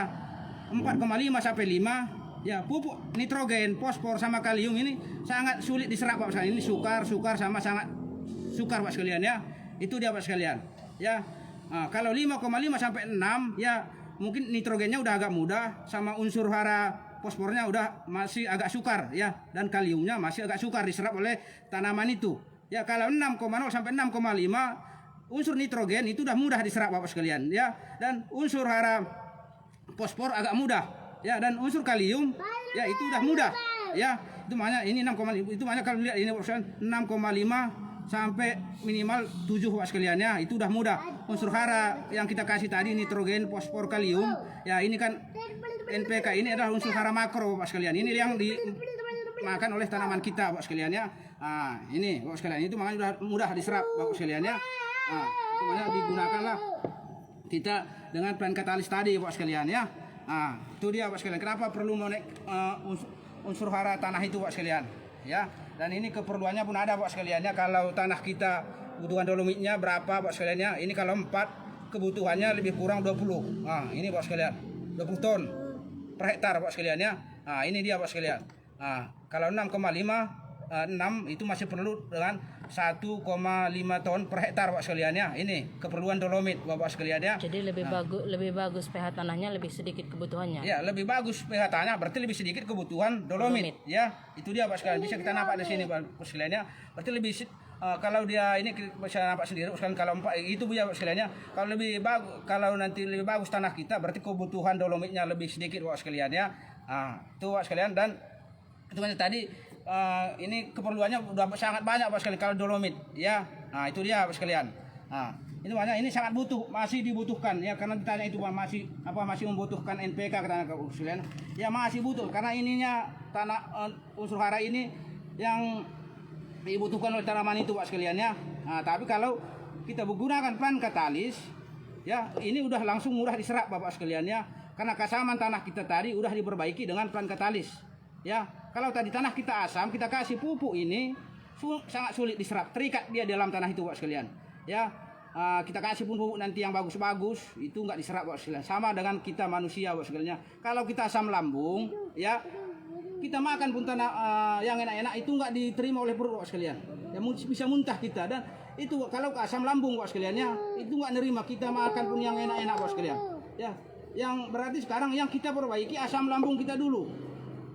4,5 sampai 5 ya, pupuk nitrogen, fosfor sama kalium ini sangat sulit diserap Bapak sekalian. Ini sukar sama sangat sukar Bapak sekalian ya. Itu dia Bapak sekalian. Ya. Kalau 5,5 sampai 6 ya mungkin nitrogennya udah agak mudah, sama unsur hara fosfornya udah masih agak sukar ya, dan kaliumnya masih agak sukar diserap oleh tanaman itu. Ya kalau 6,0 sampai 6,5 unsur nitrogen itu udah mudah diserap Bapak sekalian ya, dan unsur hara fosfor agak mudah ya, dan unsur kalium ya itu udah mudah ya. Itu makanya ini 6,5, itu makanya kalau lihat ini Bapak sekalian 6,5 sampai minimal 7 Bapak sekalian ya, itu udah mudah. Unsur hara yang kita kasih tadi nitrogen, fosfor, kalium ya, ini kan NPK ini adalah unsur hara makro Bapak sekalian. Ini yang dimakan oleh tanaman kita Bapak sekalian ya. Ini Bapak sekalian, itu makanya udah mudah diserap Bapak sekalian ya. Itu makanya digunakanlah kita dengan plan katalis tadi Bapak sekalian ya. Itu dia Bapak sekalian. Kenapa perlu menaik unsur hara tanah itu Bapak sekalian ya. Dan ini keperluannya pun ada Bapak sekalian ya. Kalau tanah kita kebutuhan dolomitnya berapa Bapak sekalian ya. Ini kalau 4 kebutuhannya lebih kurang 20. Ini Bapak sekalian 20 ton per hektar Bapak sekalian ya. Ini dia Bapak sekalian. Kalau 6,5 6 itu masih perlu dengan 1,5 ton per hektar Bapak sekalian ya. Ini keperluan dolomit Bapak sekalian ya. Jadi lebih bagus pH tanahnya, lebih sedikit kebutuhannya. Ya, lebih bagus pH tanah berarti lebih sedikit kebutuhan dolomit ya. Itu dia Bapak sekalian. Bisa kita nampak di sini Bapak sekalian ya. Berarti lebih kalau dia ini bisa nampak sendiri sekalian, kalau 4 itu ya Bapak sekalian ya. Kalau lebih bagus, kalau nanti lebih bagus tanah kita berarti kebutuhan dolomitnya lebih sedikit Bapak sekalian ya. Itu Bapak sekalian, dan itu tadi ini keperluannya udah sangat banyak Bapak sekalian kalau dolomit ya. Itu dia Bapak sekalian. Ini banyak, ini sangat butuh, masih dibutuhkan ya, karena ditanya itu masih membutuhkan NPK kata Bapak sekalian. Ya masih butuh karena ininya tanah unsur hara ini yang dibutuhkan oleh tanaman itu Pak sekalian ya. Tapi kalau kita menggunakan plan katalis ya, ini udah langsung mudah diserap Bapak sekalian ya, karena keasaman tanah kita tadi udah diperbaiki dengan plan katalis ya. Kalau tadi tanah kita asam, kita kasih pupuk ini sangat sulit diserap, terikat dia dalam tanah itu Bapak sekalian ya. Kita kasih pun pupuk nanti yang bagus-bagus itu nggak diserap Bapak sekalian. Sama dengan kita manusia Bapak sekalian. Kalau kita asam lambung ya, kita makan pun tanah yang enak-enak itu nggak diterima oleh perut Bapak sekalian ya, bisa muntah kita. Dan itu kalau asam lambung Bapak sekalian ya, itu nggak nerima kita makan pun yang enak-enak Bapak sekalian ya. Yang berarti sekarang yang kita perbaiki asam lambung kita dulu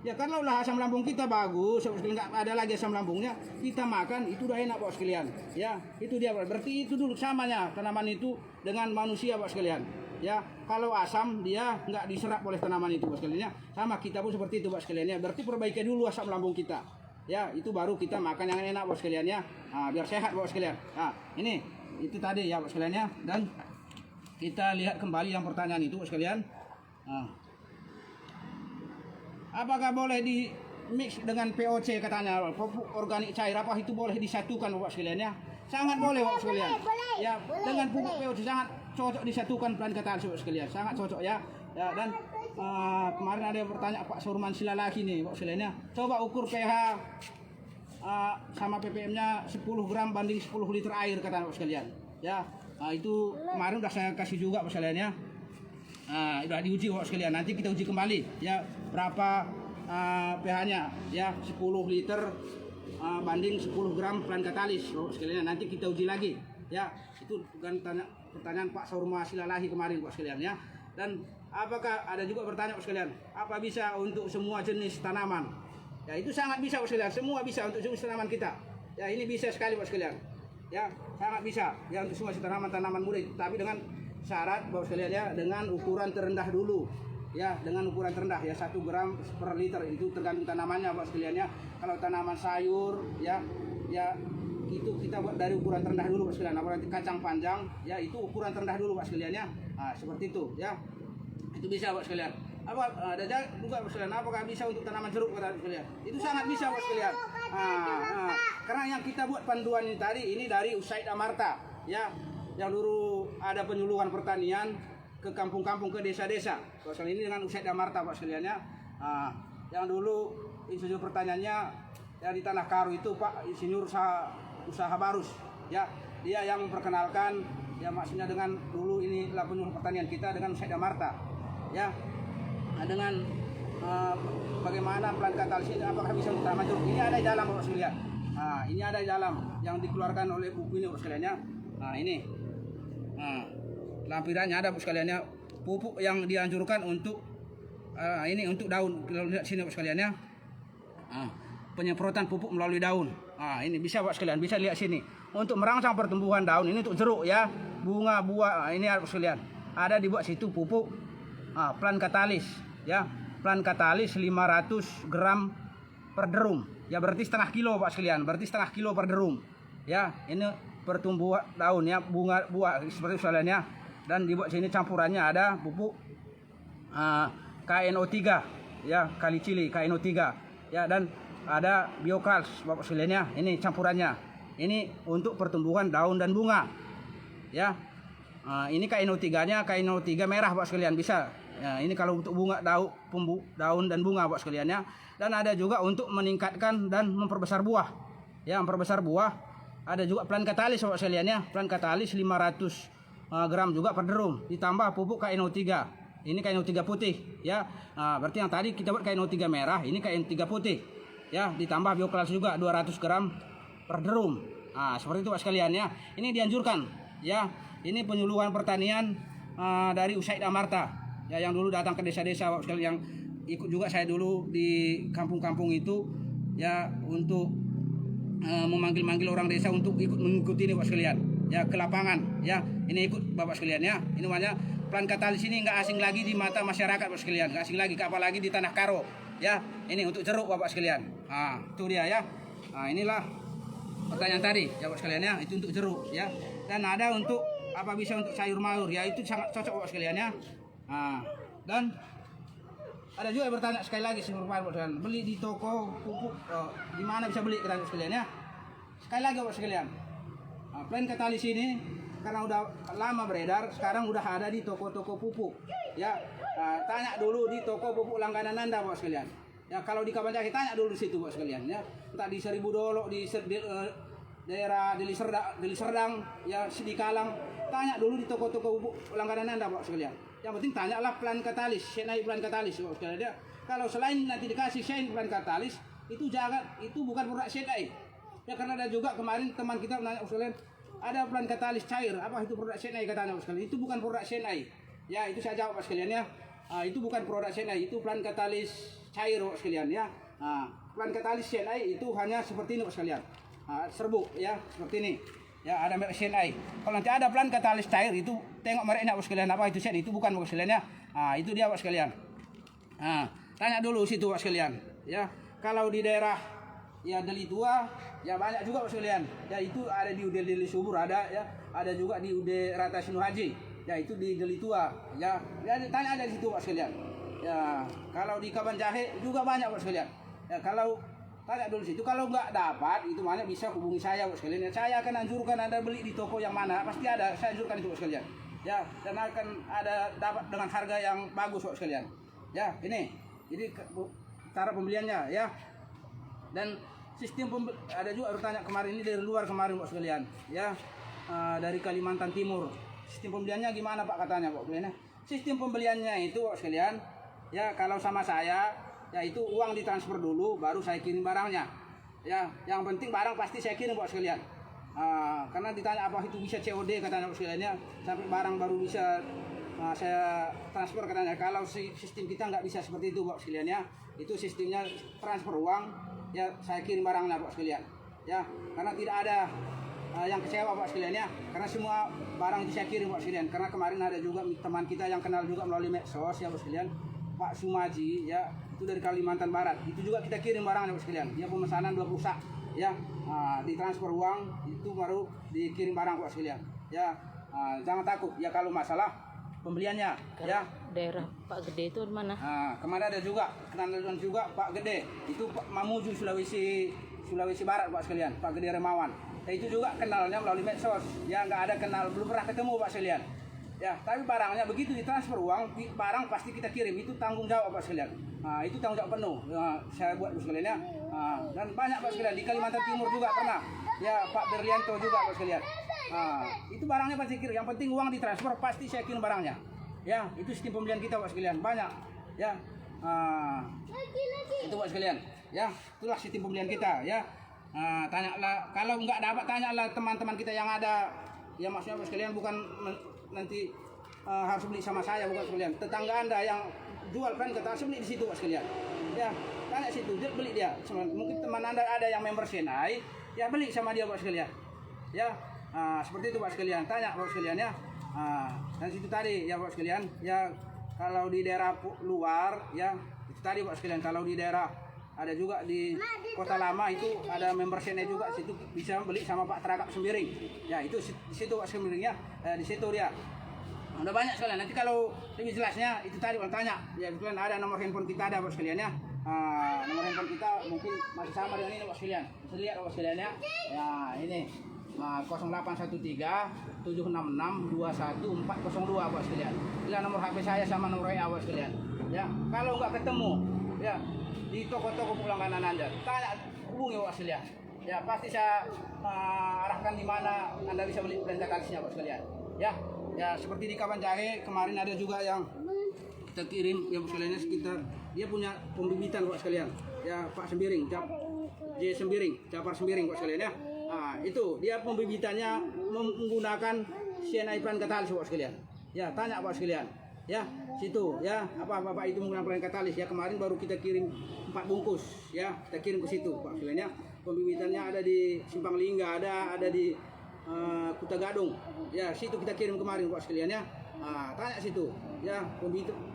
Ya kalau lah asam lambung kita bagus, nggak ada lagi asam lambungnya, kita makan itu udah enak Bapak sekalian. Ya, itu dia berarti itu dulu samanya tanaman itu dengan manusia Bapak sekalian. Ya, kalau asam dia nggak diserap oleh tanaman itu Bapak sekalian. Ya. Sama kita pun seperti itu Bapak sekalian. Ya, berarti perbaiki dulu asam lambung kita. Ya, itu baru kita makan yang enak Bapak sekalian ya. Nah, biar sehat Bapak sekalian. Nah, ini itu tadi ya Bapak sekalian ya. Dan kita lihat kembali yang pertanyaan itu Bapak sekalian. Nah, apakah boleh di mix dengan POC katanya pupuk organik cair, apa itu boleh disatukan Bapak sekalian ya? Sangat boleh Bapak sekalian. Ya, dengan pupuk POC sangat cocok disatukan plan katalis Bapak sekalian. Sangat cocok ya. Ya dan kemarin ada yang bertanya Pak Surman Silalahi nih Bapak sekalian ya. Coba ukur pH sama ppm-nya 10 gram banding 10 liter air kata Bapak sekalian. Ya, itu kemarin udah saya kasih juga Bapak sekalian ya. Udah diuji Bapak sekalian. Nanti kita uji kembali ya berapa pH-nya ya 10 liter banding 10 gram plan katalis Bapak sekalian. Nanti kita uji lagi ya. Itu bukan pertanyaan Pak Surma Silalahi kemarin Bapak sekalian ya. Dan apakah ada juga bertanya Bapak sekalian, apa bisa untuk semua jenis tanaman? Ya itu sangat bisa Bapak sekalian. Semua bisa untuk jenis tanaman kita. Ya ini bisa sekali Bapak sekalian. Ya sangat bisa ya untuk semua tanaman muda, tapi dengan syarat Bapak sekalian ya, dengan ukuran terendah dulu ya, dengan ukuran terendah ya 1 gram per liter, itu tergantung tanamannya Bapak sekalian ya. Kalau tanaman sayur ya itu kita buat dari ukuran terendah dulu Bapak sekalian. Apalagi kacang panjang ya itu ukuran terendah dulu Bapak sekalian ya. Seperti itu ya, itu bisa Bapak sekalian. Ada juga Bapak sekalian, apakah bisa untuk tanaman jeruk Bapak sekalian? Itu sangat bisa Bapak sekalian. Karena yang kita buat panduan ini tadi ini dari USAID Amarta ya, yang dulu ada penyuluhan pertanian ke kampung-kampung, ke desa-desa. Soal ini dengan USAID Amarta Pak sekalian ya. Yang dulu insinyur pertaniannya yang di Tanah Karo itu Pak Insinyur Usaha Barus ya. Dia yang memperkenalkan ya, maksudnya dengan dulu inilah penyuluh pertanian kita dengan USAID Amarta ya. Dengan bagaimana plan katalis ini, apakah bisa untuk tanaman jeruk? Ini ada di dalam Bapak sekalian. Ini ada di dalam yang dikeluarkan oleh buku ini Bapak sekalian ya. Ini lampirannya ada Bapak sekalian ya, pupuk yang dianjurkan untuk ini untuk daun. Kita lihat sini Bapak sekalian ya. Penyemprotan pupuk melalui daun. Ini bisa Bapak sekalian, bisa lihat sini. Untuk merangsang pertumbuhan daun, ini untuk jeruk ya, bunga, buah. Ini Bapak sekalian. Ada dibuat situ pupuk plan katalis ya. Plan katalis 500 gram per derum. Ya berarti setengah kilo Pak sekalian, berarti setengah kilo per derum. Ya, ini pertumbuhan daun ya, bunga, buah seperti sekalian ya. Dan dibuat sini campurannya ada pupuk KNO3 ya, kali cili KNO3 ya, dan ada biokals Bapak sekalian ya. Ini campurannya. Ini untuk pertumbuhan daun dan bunga. Ya. Ini KNO3-nya, KNO3 merah Bapak sekalian bisa. Ya, ini kalau untuk bunga, daun dan bunga Bapak sekalian ya. Dan ada juga untuk meningkatkan dan memperbesar buah. Ya, memperbesar buah. Ada juga plan katalis Bapak sekalian ya. Plan katalis 500 gram juga per derum, ditambah pupuk KNO3. Ini KNO3 putih ya. Berarti yang tadi kita buat KNO3 merah, ini KNO3 putih. Ya, ditambah bioklas juga 200 gram per derum. Seperti itu Pak sekalian ya. Ini dianjurkan ya. Ini penyuluhan pertanian dari USAID Amarta. Ya, yang dulu datang ke desa-desa Pak sekalian, yang ikut juga saya dulu di kampung-kampung itu ya, untuk memanggil-manggil orang desa untuk ikut mengikuti ini Pak sekalian. Ya, ke lapangan ya. Ini ikut Bapak sekalian ya. Ini namanya plan katalis, ini nggak asing lagi di mata masyarakat Bapak sekalian, nggak asing lagi, apalagi di Tanah Karo ya. Ini untuk jeruk Bapak sekalian. Itu dia ya. Inilah pertanyaan tadi ya Bapak sekalian ya, itu untuk jeruk ya. Dan ada untuk apa bisa untuk sayur mayur ya, itu sangat cocok Bapak sekalian ya. Dan ada juga yang bertanya sekali lagi Bapak sekalian, beli di toko pupuk di mana bisa beli kita Bapak sekalian ya. Sekali lagi Bapak sekalian, plan katalis ini karena udah lama beredar, sekarang udah ada di toko-toko pupuk ya. Tanya dulu di toko pupuk langganan Anda Bapak sekalian ya. Kalau di Kabanjahe tanya dulu di situ Bapak sekalian ya. Entah di Seribu Dolok, di daerah Deli Serdang ya, Sidikalang, tanya dulu di toko-toko pupuk langganan Anda Bapak sekalian. Yang penting tanyalah plan katalis, Senai plan katalis Bapak sekalian ya. Kalau selain nanti dikasih Senai plan katalis, itu jangan, itu bukan produk Senai ya. Karena ada juga kemarin teman kita menanya Bapak sekalian, ada plan katalis cair, apa itu produk Senai katanya Bapak sekalian. Itu bukan produk Senai ya, itu saya jawab Bapak sekalian ya. Itu bukan produk Senai, itu plan katalis cair Bapak sekalian ya. Plan katalis CNI itu hanya seperti ini Bapak sekalian. Serbuk ya seperti ini. Ya ada merek CNI. Kalau nanti ada plan katalis cair itu tengok mereknya Bapak sekalian, apa itu CNI, itu bukan Bapak sekalian ya. Itu dia Bapak sekalian. Tanya dulu situ Bapak sekalian ya. Kalau di daerah ya Deli Tua ya banyak juga Bapak sekalian. Ya itu ada di UD Deli Subur ada ya. Ada juga di UD Rata Sinu Haji. Ya itu di Deli Tua ya. Tanya ada di situ Bapak sekalian. Ya kalau di Kaban Jahe juga banyak Bapak sekalian. Ya kalau tanya dulu situ, kalau nggak dapat itu mana bisa hubungi saya Bapak sekalian. Ya, saya akan anjurkan Anda beli di toko yang mana, pasti ada, saya anjurkan itu Bapak sekalian. Ya, dan akan ada dapat dengan harga yang bagus Bapak sekalian. Ya, ini cara pembeliannya ya. Dan sistem ada juga bertanya kemarin ini dari luar kemarin Bapak sekalian. Ya, dari Kalimantan Timur. Sistem pembeliannya gimana Pak katanya Bapak sekalian? Sistem pembeliannya itu Bapak sekalian, ya kalau sama saya ya itu uang ditransfer dulu baru saya kirim barangnya ya. Yang penting barang pasti saya kirim Bapak sekalian. Karena ditanya apa itu bisa COD katanya Bapak sekalian ya, sampai barang baru bisa saya transfer katanya. Kalau sistem kita nggak bisa seperti itu Bapak sekalian ya, itu sistemnya transfer uang ya saya kirim barangnya Bapak sekalian ya. Karena tidak ada yang kecewa Bapak sekalian ya, karena semua barang itu saya kirim Bapak sekalian. Karena kemarin ada juga teman kita yang kenal juga melalui medsos ya Bapak sekalian, Pak Sumaji ya, itu dari Kalimantan Barat, itu juga kita kirim barangnya Bapak sekalian. Dia pemesanan 2 rusak ya, ditransfer uang itu baru dikirim barang Bapak sekalian ya. Jangan takut ya kalau masalah pembeliannya ya. Daerah Pak Gede itu di mana? Kemarin ada juga kenalan juga Pak Gede, itu Pak Mamuju Sulawesi Barat Pak sekalian, Pak Gede Remawan. Itu juga kenalnya melalui medsos ya, nggak ada kenal, belum pernah ketemu Pak sekalian ya. Tapi barangnya begitu ditransfer uang, barang pasti kita kirim, itu tanggung jawab Pak sekalian. Itu tanggung jawab penuh ya, saya buat Pak sekalian ya. Dan banyak Pak sekalian di Kalimantan Timur juga pernah ya, Pak Berlianto juga Pak sekalian. Itu barangnya pasti kirim, yang penting uang ditransfer pasti saya kirim barangnya ya. Itu sistem pembelian kita Pak sekalian, banyak ya. Itu Pak sekalian ya, itulah sistem pembelian kita ya. Tanyalah, kalau nggak dapat tanyalah teman-teman kita yang ada ya, maksudnya Pak sekalian bukan nanti harus beli sama saya, bukan sekalian. Tetangga Anda yang jual plan katalis beli di situ Pak sekalian ya, tanya situ dia beli dia. Mungkin teman Anda ada yang member CNI ya, beli sama dia Pak sekalian ya. Seperti itu Pak sekalian, tanya Pak sekalian ya. Dan situ tadi ya Pak sekalian ya, kalau di daerah luar ya itu tadi Pak sekalian, kalau di daerah ada juga di Kota Lama itu ada member CNI juga, situ bisa beli sama Pak Terakap Sembiring ya. Itu di situ Pak Sembiring ya, di situ dia. Udah banyak sekalian, nanti kalau lebih jelasnya itu tadi Pak tanya ya. Kebetulan ada nomor handphone kita ada Pak sekalian ya. Nomor handphone kita mungkin masih sama dengan ini Pak sekalian, bisa lihat Pak sekalian ya. Ya ini 0813 766 21402 Pak sekalian. Inilah nomor HP saya sama nomor WA Pak sekalian ya. Kalau nggak ketemu ya di toko-toko pelangganan Anda, tanya, hubungi Pak sekalian ya, pasti saya arahkan di mana Anda bisa beli plan katalisnya Pak sekalian ya. Ya seperti di Kaban Jahe kemarin ada juga yang kita kirim ya Pak sekalian, sekitar dia punya pembibitan Pak sekalian ya, Pak Sembiring, Japar Sembiring Pak sekalian ya. Itu dia pembibitannya menggunakan CNI plan katalis Pak sekalian ya. Tanya Pak sekalian ya, situ ya, apa itu menggunakan plan katalis ya. Kemarin baru kita kirim 4 bungkus ya, kita kirim ke situ Pak sekalian ya. Pembibitannya ada di Simpang Lingga, ada di Kuta Gadung ya, situ kita kirim kemarin Pak sekalian ya. Tanya situ ya,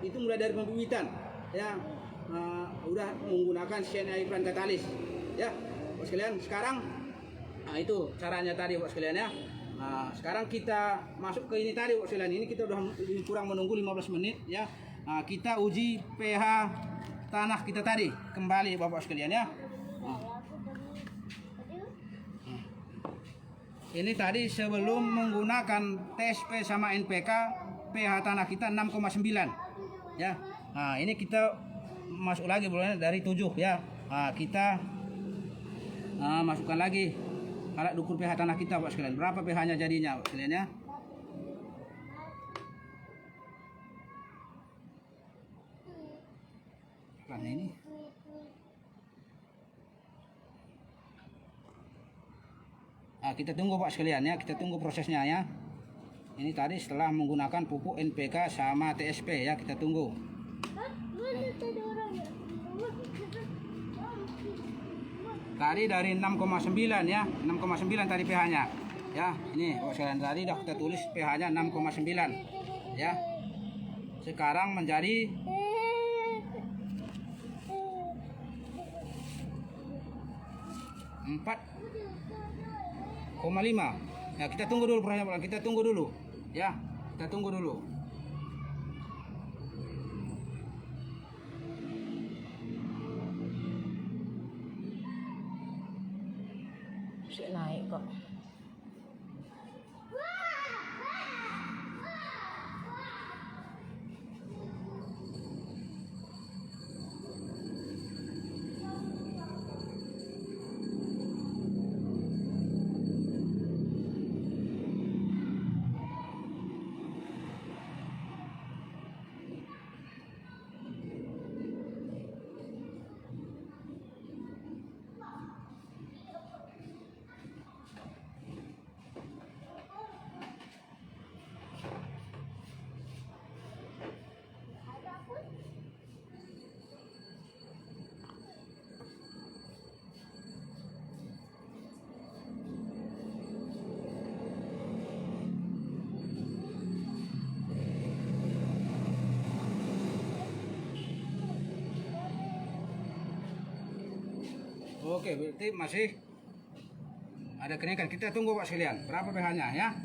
itu mulai dari pembibitan ya, udah menggunakan CNI plan katalis ya Pak sekalian. Sekarang itu caranya tadi Pak sekalian ya. Sekarang kita masuk ke ini tadi Pak sekalian, ini kita udah kurang menunggu 15 menit ya. Kita uji pH tanah kita tadi kembali Bapak sekalian ya. Ini tadi sebelum menggunakan TSP sama NPK, pH tanah kita 6,9 ya. Ini kita masuk lagi bulannya dari 7 ya. Kita masukkan lagi alat ukur pH tanah kita Pak sekalian. Berapa pH-nya jadinya Pak sekalian ya. Nah ini kita tunggu Pak sekalian ya, kita tunggu prosesnya ya. Ini tadi setelah menggunakan pupuk NPK sama TSP ya, kita tunggu. tadi dari 6,9 ya, 6,9 tadi pH-nya. Ya, ini Bapak sekalian tadi udah kita tulis pH-nya 6,9 ya. Sekarang menjadi 4,5. Ya, kita tunggu dulu perhatian, kita tunggu dulu. Ya, kita tunggu dulu. Masih naik kok. Oke, berarti masih ada kenaikan. Kita tunggu Pak sekalian, berapa pH-nya ya?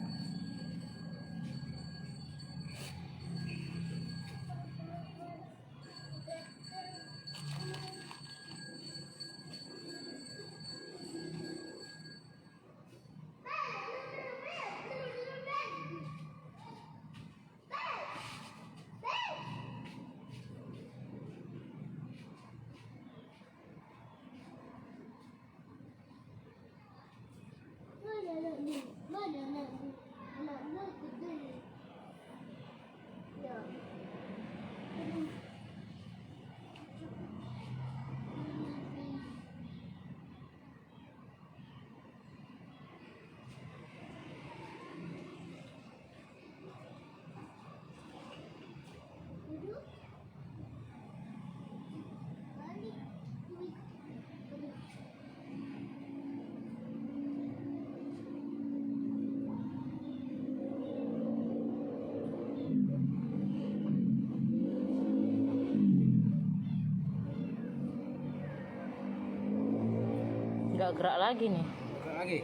Nggak gerak lagi nih. Bukan lagi.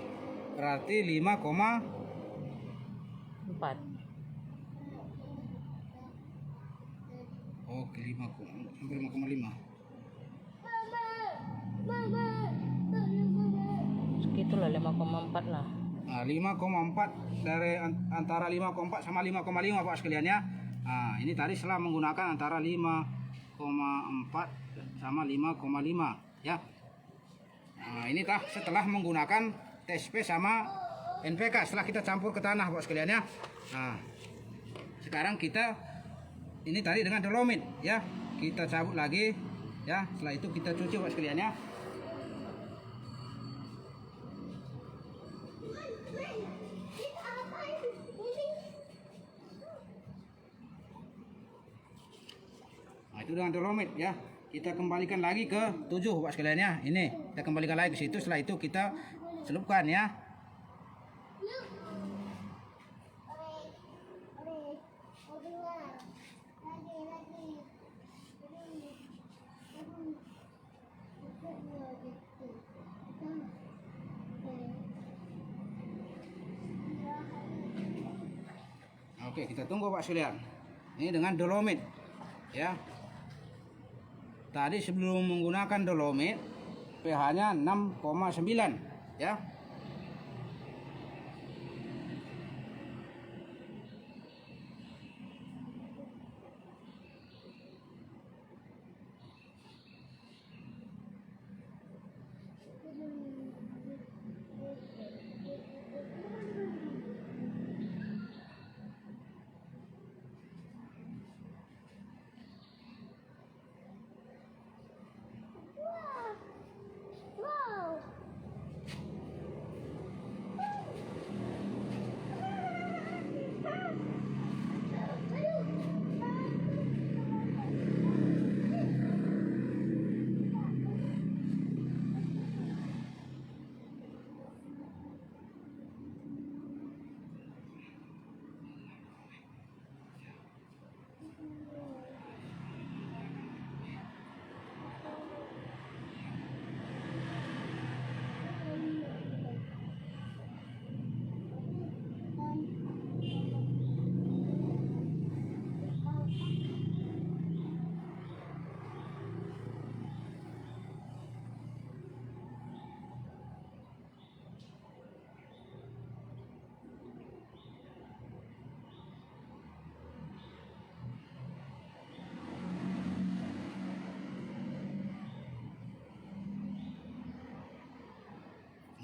Berarti 5,4. 4. Oke, 5, hampir 5,5. Segitu lah 5,4 lah. Nah, 5,4 dari antara 5,4 sama 5,5 Pak sekalian ya. Nah, ini tadi setelah menggunakan antara 5,4 sama 5,5 ya. Nah, ini tah setelah menggunakan TSP sama NPK setelah kita campur ke tanah Pak sekalian ya. Nah, sekarang kita ini tadi dengan dolomit ya. Kita cabut lagi ya. Setelah itu kita cuci Pak sekalian ya. Nah, itu dengan dolomit ya. Kita kembalikan lagi ke 7 Pak sekalian ya. Ini kita kembalikan lagi ke situ. Setelah itu kita celupkan ya. Oke, kita tunggu Pak sekalian. Ini dengan dolomit ya. Tadi sebelum menggunakan dolomit pH-nya 6,9 ya.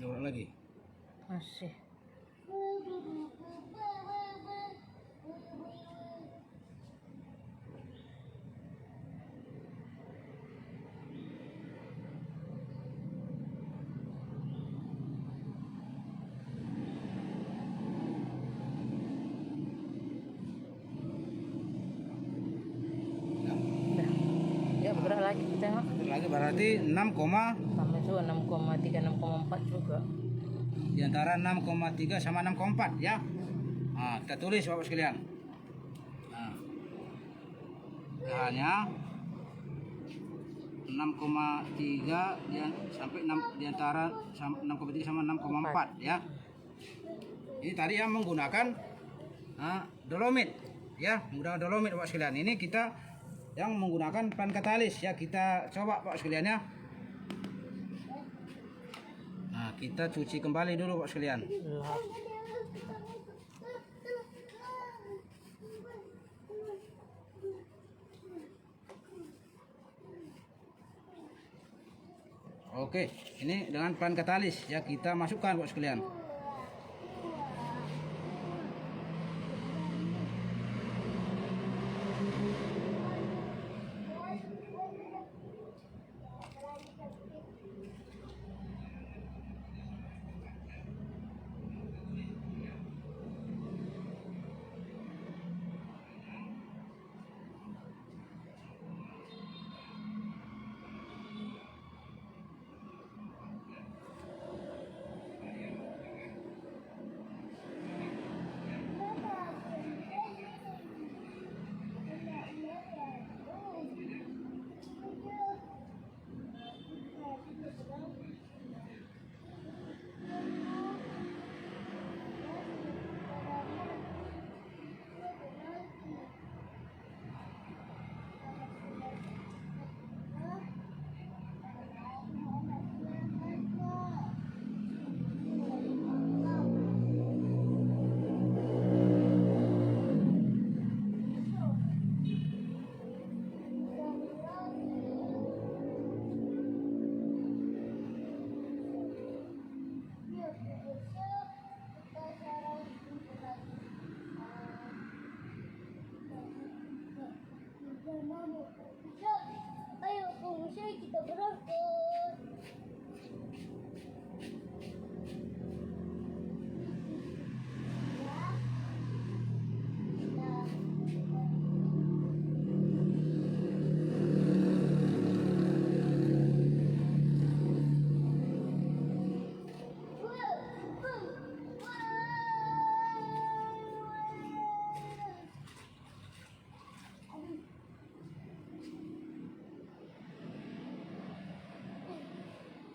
Diulang lagi. Masih. Udah. Ya bergerak lagi kita tengok. Lagi berarti 6, Sama juga 6,3 6,4 juga. di antara 6,3 sama 6,4 ya. Nah, kita tulis Bapak sekalian. Nah, hanya 6,3 sampai 6 di antara 6,3 sama 6,4 ya. Ini tadi yang menggunakan dolomit ya, menggunakan dolomit Bapak sekalian. Ini kita yang menggunakan pan katalis ya, kita coba Bapak sekalian ya. Nah, kita cuci kembali dulu Pak sekalian. Lap. Oke, ini dengan pan katalis ya, kita masukkan Pak sekalian. Ayo, pengusaha kita berangkat.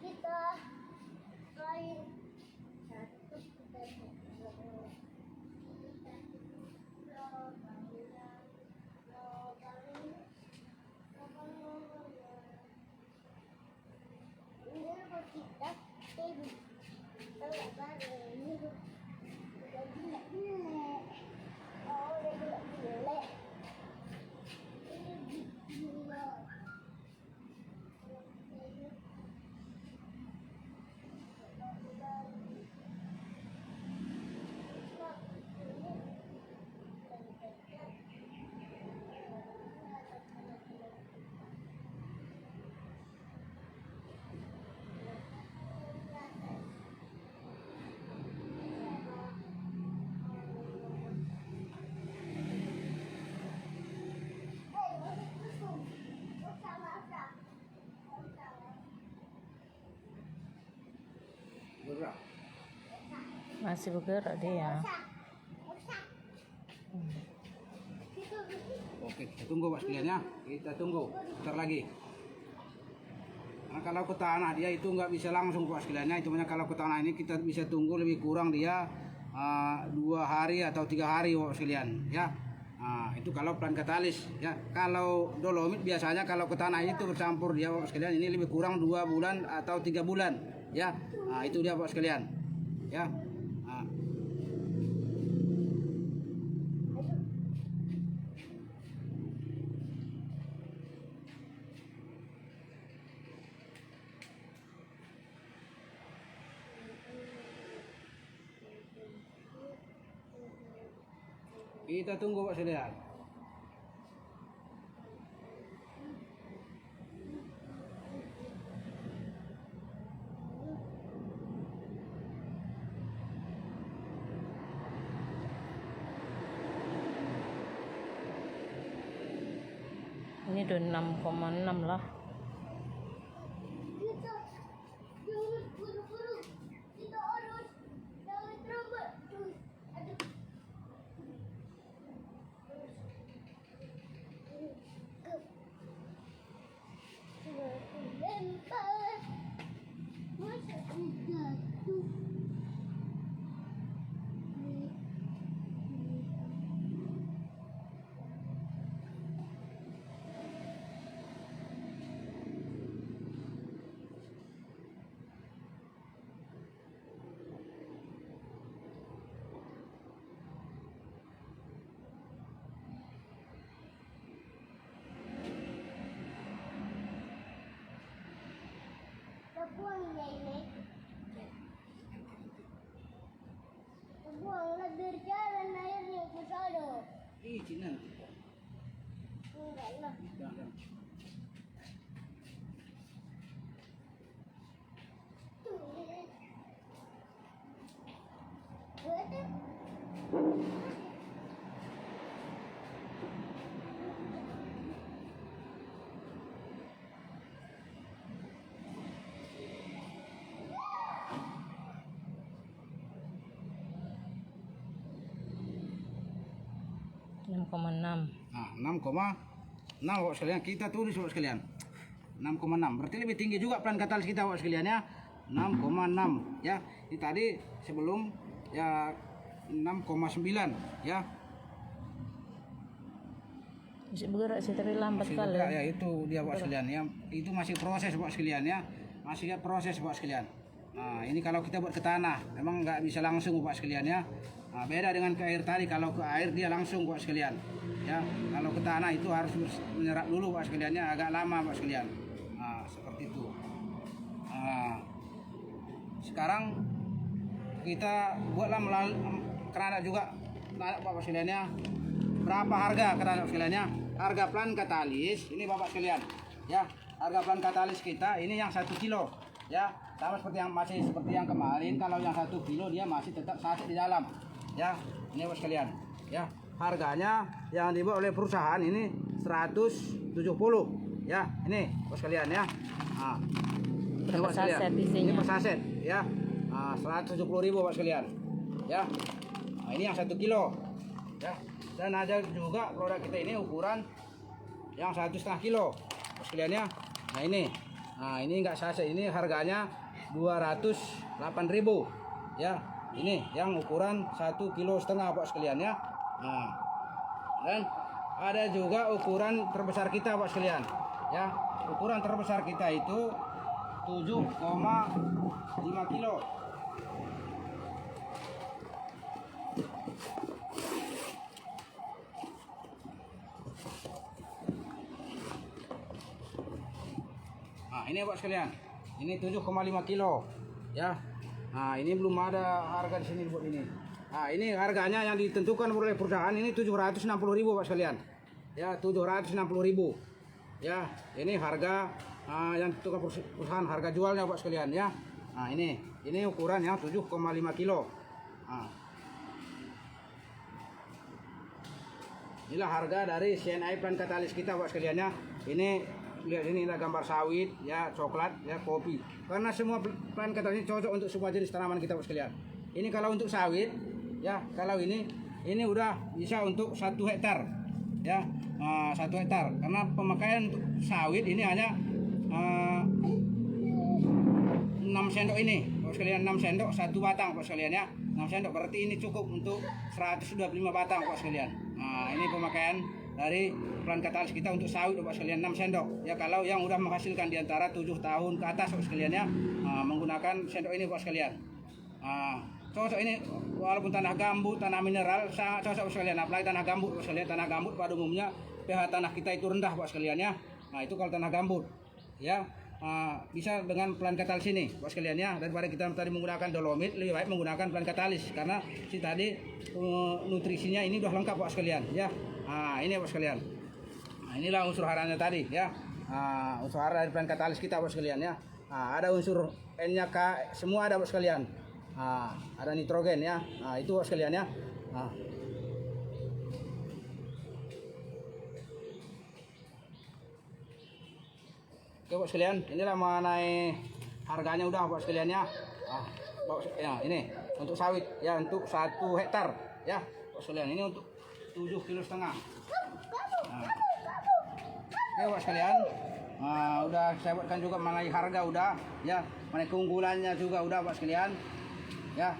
Kita lain satu kita Bergerak. Masih bergerak dia. Oke, kita tunggu Pak sekalian ya. Kita tunggu bentar lagi. Nah, kalau ke tanah dia itu nggak bisa langsung Pak sekalian ya. Itu makanya kalau ke tanah ini kita bisa tunggu lebih kurang dia 2 hari atau 3 hari Pak sekalian ya. Nah, itu kalau plan katalis ya. Kalau dolomit biasanya kalau ke tanah itu bercampur dia Bapak sekalian ini lebih kurang 2 bulan atau 3 bulan ya. Nah, itu dia Bapak sekalian ya. Nah. Kita tunggu Pak sekalian. Ini udah 6,6 lah. Kita jangan buru-buru. Kita harus jangan terlambat. Aduh. Lempar. Masa jatuh. พวงใหญ่เล็กพวงละberjalan airnya ke sana. Cina. Enggak lah. Enam. Nah, 6,6 Bapak sekalian, kita tulis Bapak sekalian. 6,6. Berarti lebih tinggi juga plan katalis kita Bapak sekalian ya. 6,6 ya. Ini tadi sebelum ya 6,9 ya. Masih bergerak sih tapi lambat Masih kali. bergerak, ya itu dia Bapak sekalian ya. Itu masih proses Bapak sekalian ya. Masih ya proses Bapak sekalian. Nah, ini kalau kita buat ke tanah, memang nggak bisa langsung Bapak sekalian ya. Nah, beda dengan ke air tadi, kalau ke air dia langsung Bapak sekalian. Ya, kalau ke tanah itu harus menyerap dulu Bapak sekaliannya, agak lama Bapak sekalian. Nah, seperti itu. Nah, sekarang kita buatlah melalui kerana juga Bapak sekaliannya. Berapa harga kerana Bapak sekaliannya? Harga plan katalis ini Bapak sekalian. Ya, harga plan katalis kita ini yang 1 kilo. Ya, sama seperti yang kemarin. Kalau yang 1 kilo dia masih tetap saset di dalam. Ya, ini Bapak sekalian. Ya, harganya yang dibuat oleh perusahaan ini 170. Ya, ini Bapak sekalian ya. Nah, Berapa saset isinya? ini per saset ya. Nah, 170.000 Bapak sekalian. Ya. Nah, ini yang 1 kilo. Ya. Dan ada juga produk kita ini ukuran yang 1,5 kilo Bapak sekalian ya. Nah, ini. Nah, ini enggak saset, ini harganya 208.000. Ya. Ini yang ukuran 1,5 kilo Bapak sekalian ya. Nah, dan ada juga ukuran terbesar kita Bapak sekalian. Ya, ukuran terbesar kita itu 7,5 kilo. Nah, ini Bapak sekalian. Ini 7,5 kilo. Ya. Nah, ini belum ada harga di sini buat ini. Nah, ini harganya yang ditentukan oleh perusahaan ini 760.000 Pak sekalian. Ya, 760.000. Ya, ini harga yang ditentukan perusahaan, harga jualnya Pak sekalian ya. Nah, ini ukuran yang 7,5 kilo. Nah. Inilah harga dari CNI plan katalis kita Pak sekalian ya. Ini lihat ini ada gambar sawit ya, coklat ya, kopi. Karena semua plan katalis ini cocok untuk semua jenis tanaman kita Pak sekalian. Ini kalau untuk sawit ya, kalau ini udah bisa untuk 1 hektar ya 1 hektar, karena pemakaian untuk sawit ini hanya 6 sendok ini Bapak sekalian, 6 sendok 1 batang Bapak sekalian ya, 6 sendok berarti ini cukup untuk 125 batang Bapak sekalian. Nah, ini pemakaian dari plant katalis kita untuk sawit Bapak sekalian, 6 sendok ya. Kalau yang udah menghasilkan di antara 7 tahun ke atas Bapak sekalian ya, menggunakan sendok ini Bapak sekalian. Cocok ini walaupun tanah gambut, tanah mineral sangat cocok Bapak sekalian, apalagi tanah gambut Bapak sekalian. Tanah gambut pada umumnya pH tanah kita itu rendah Bapak sekalian ya. Nah, itu kalau tanah gambut ya, bisa dengan plant katalis ini Bapak sekalian ya. Daripada kita tadi menggunakan dolomit, lebih baik menggunakan plant katalis karena si tadi nutrisinya ini udah lengkap Bapak sekalian ya. Ini Bapak sekalian. Nah, inilah unsur haranya tadi ya. Unsur hara dari plant katalis kita Bapak sekalian ya. Ada unsur N-nya, K, semua ada Bapak sekalian. Ada nitrogen ya. Itu Bapak sekalian ya. Oke Bapak sekalian, inilah mengenai harganya udah Bapak sekalian ya. Ya ini untuk sawit ya, untuk 1 hektar ya Bapak sekalian, ini untuk 7,5 kilo. Oke Bapak sekalian, udah saya buatkan juga mengenai harga udah ya, mengenai keunggulannya juga udah Bapak sekalian ya.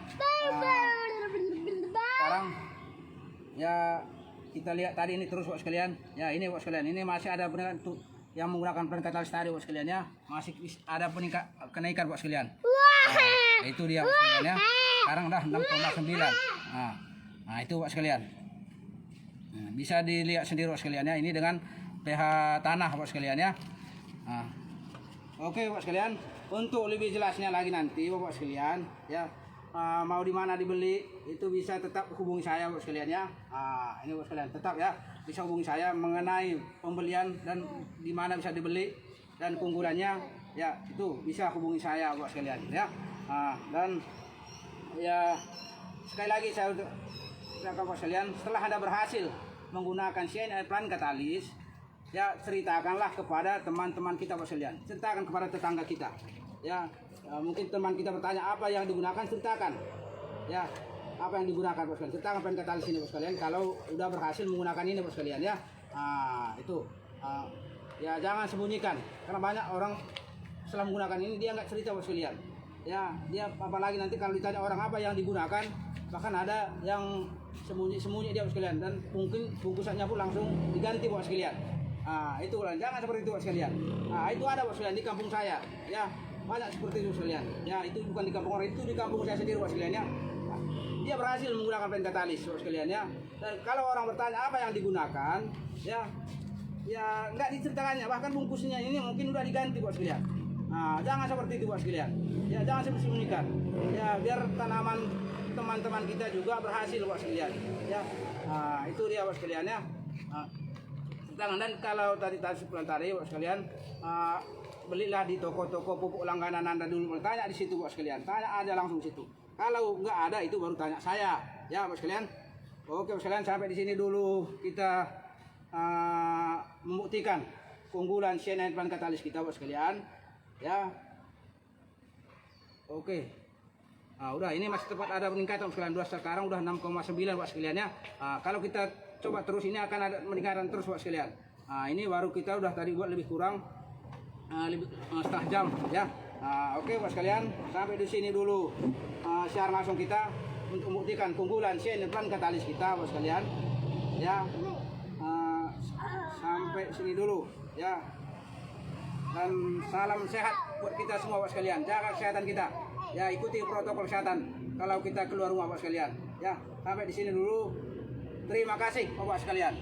Sekarang ya kita lihat tadi ini terus Bapak sekalian ya. Ini Bapak sekalian, ini masih ada peningkatan untuk yang menggunakan plant katalis tadi Bapak sekalian ya, masih ada kenaikan Bapak sekalian. Itu dia Bapak sekalian ya. Sekarang udah 6,9. Nah, itu Bapak sekalian. Bisa dilihat sendiri Bapak sekalian ya, ini dengan pH tanah Bapak sekalian ya. Oke Bapak sekalian, untuk lebih jelasnya lagi nanti Bapak sekalian ya, mau di mana dibeli itu bisa tetap hubungi saya Bapak sekalian ya. Ini Bapak sekalian tetap ya bisa hubungi saya mengenai pembelian dan di mana bisa dibeli dan keunggulannya ya, itu bisa hubungi saya Bapak sekalian ya. Dan ya sekali lagi saya ucapkan Bapak sekalian, setelah Anda berhasil menggunakan CNI plant katalis ya, ceritakanlah kepada teman-teman kita Bapak sekalian, ceritakan kepada tetangga kita ya. Mungkin teman kita bertanya apa yang digunakan, ceritakan ya apa yang digunakan Bapak sekalian, ceritakan plant katalis ini Bapak sekalian kalau udah berhasil menggunakan ini Bapak sekalian ya. Itu ya jangan sembunyikan, karena banyak orang setelah menggunakan ini dia nggak cerita Bapak sekalian ya. Dia apalagi nanti kalau ditanya orang apa yang digunakan, bahkan ada yang sembunyi dia Bapak sekalian, dan mungkin bungkusannya pun langsung diganti Bapak sekalian. Itu jangan seperti itu Bapak sekalian. Itu ada Bapak sekalian di kampung saya ya, banyak seperti itu sekalian ya. Itu bukan di kampung orang, itu di kampung saya sendiri Bapak sekalian ya. Dia berhasil menggunakan plant katalis Bapak sekalian ya. Dan kalau orang bertanya apa yang digunakan ya, ya nggak diceritakannya, bahkan bungkusnya ini mungkin udah diganti Bapak sekalian. Jangan seperti itu Bapak sekalian ya, jangan sembunyikan ya, biar tanaman teman-teman kita juga berhasil Bapak sekalian ya. Itu dia Bapak sekalian ya. Dan kalau tadi sebelum tadi Bapak sekalian, belilah di toko-toko pupuk langganan Anda dulu, tanya di situ Bapak sekalian, tanya aja langsung situ. Kalau nggak ada itu baru tanya saya ya Bapak sekalian. Oke Bapak sekalian, sampai di sini dulu kita membuktikan keunggulan CNI plant katalis kita Bapak sekalian ya. Oke. Udah, ini masih tepat ada peningkatan Bapak sekalian, sekarang udah 6,9 Bapak sekalian ya. Kalau kita coba terus ini akan ada peningkatan terus Bapak sekalian. Ini baru kita udah tadi buat lebih kurang setengah jam ya. Oke Bapak sekalian, sampai di sini dulu siaran langsung kita untuk membuktikan keunggulan CNI plant katalis kita Bapak sekalian ya. Sampai sini dulu ya. Dan salam sehat buat kita semua Bapak sekalian, jaga kesehatan kita ya, ikuti protokol kesehatan kalau kita keluar rumah Bapak sekalian ya. Sampai di sini dulu, terima kasih Bapak sekalian.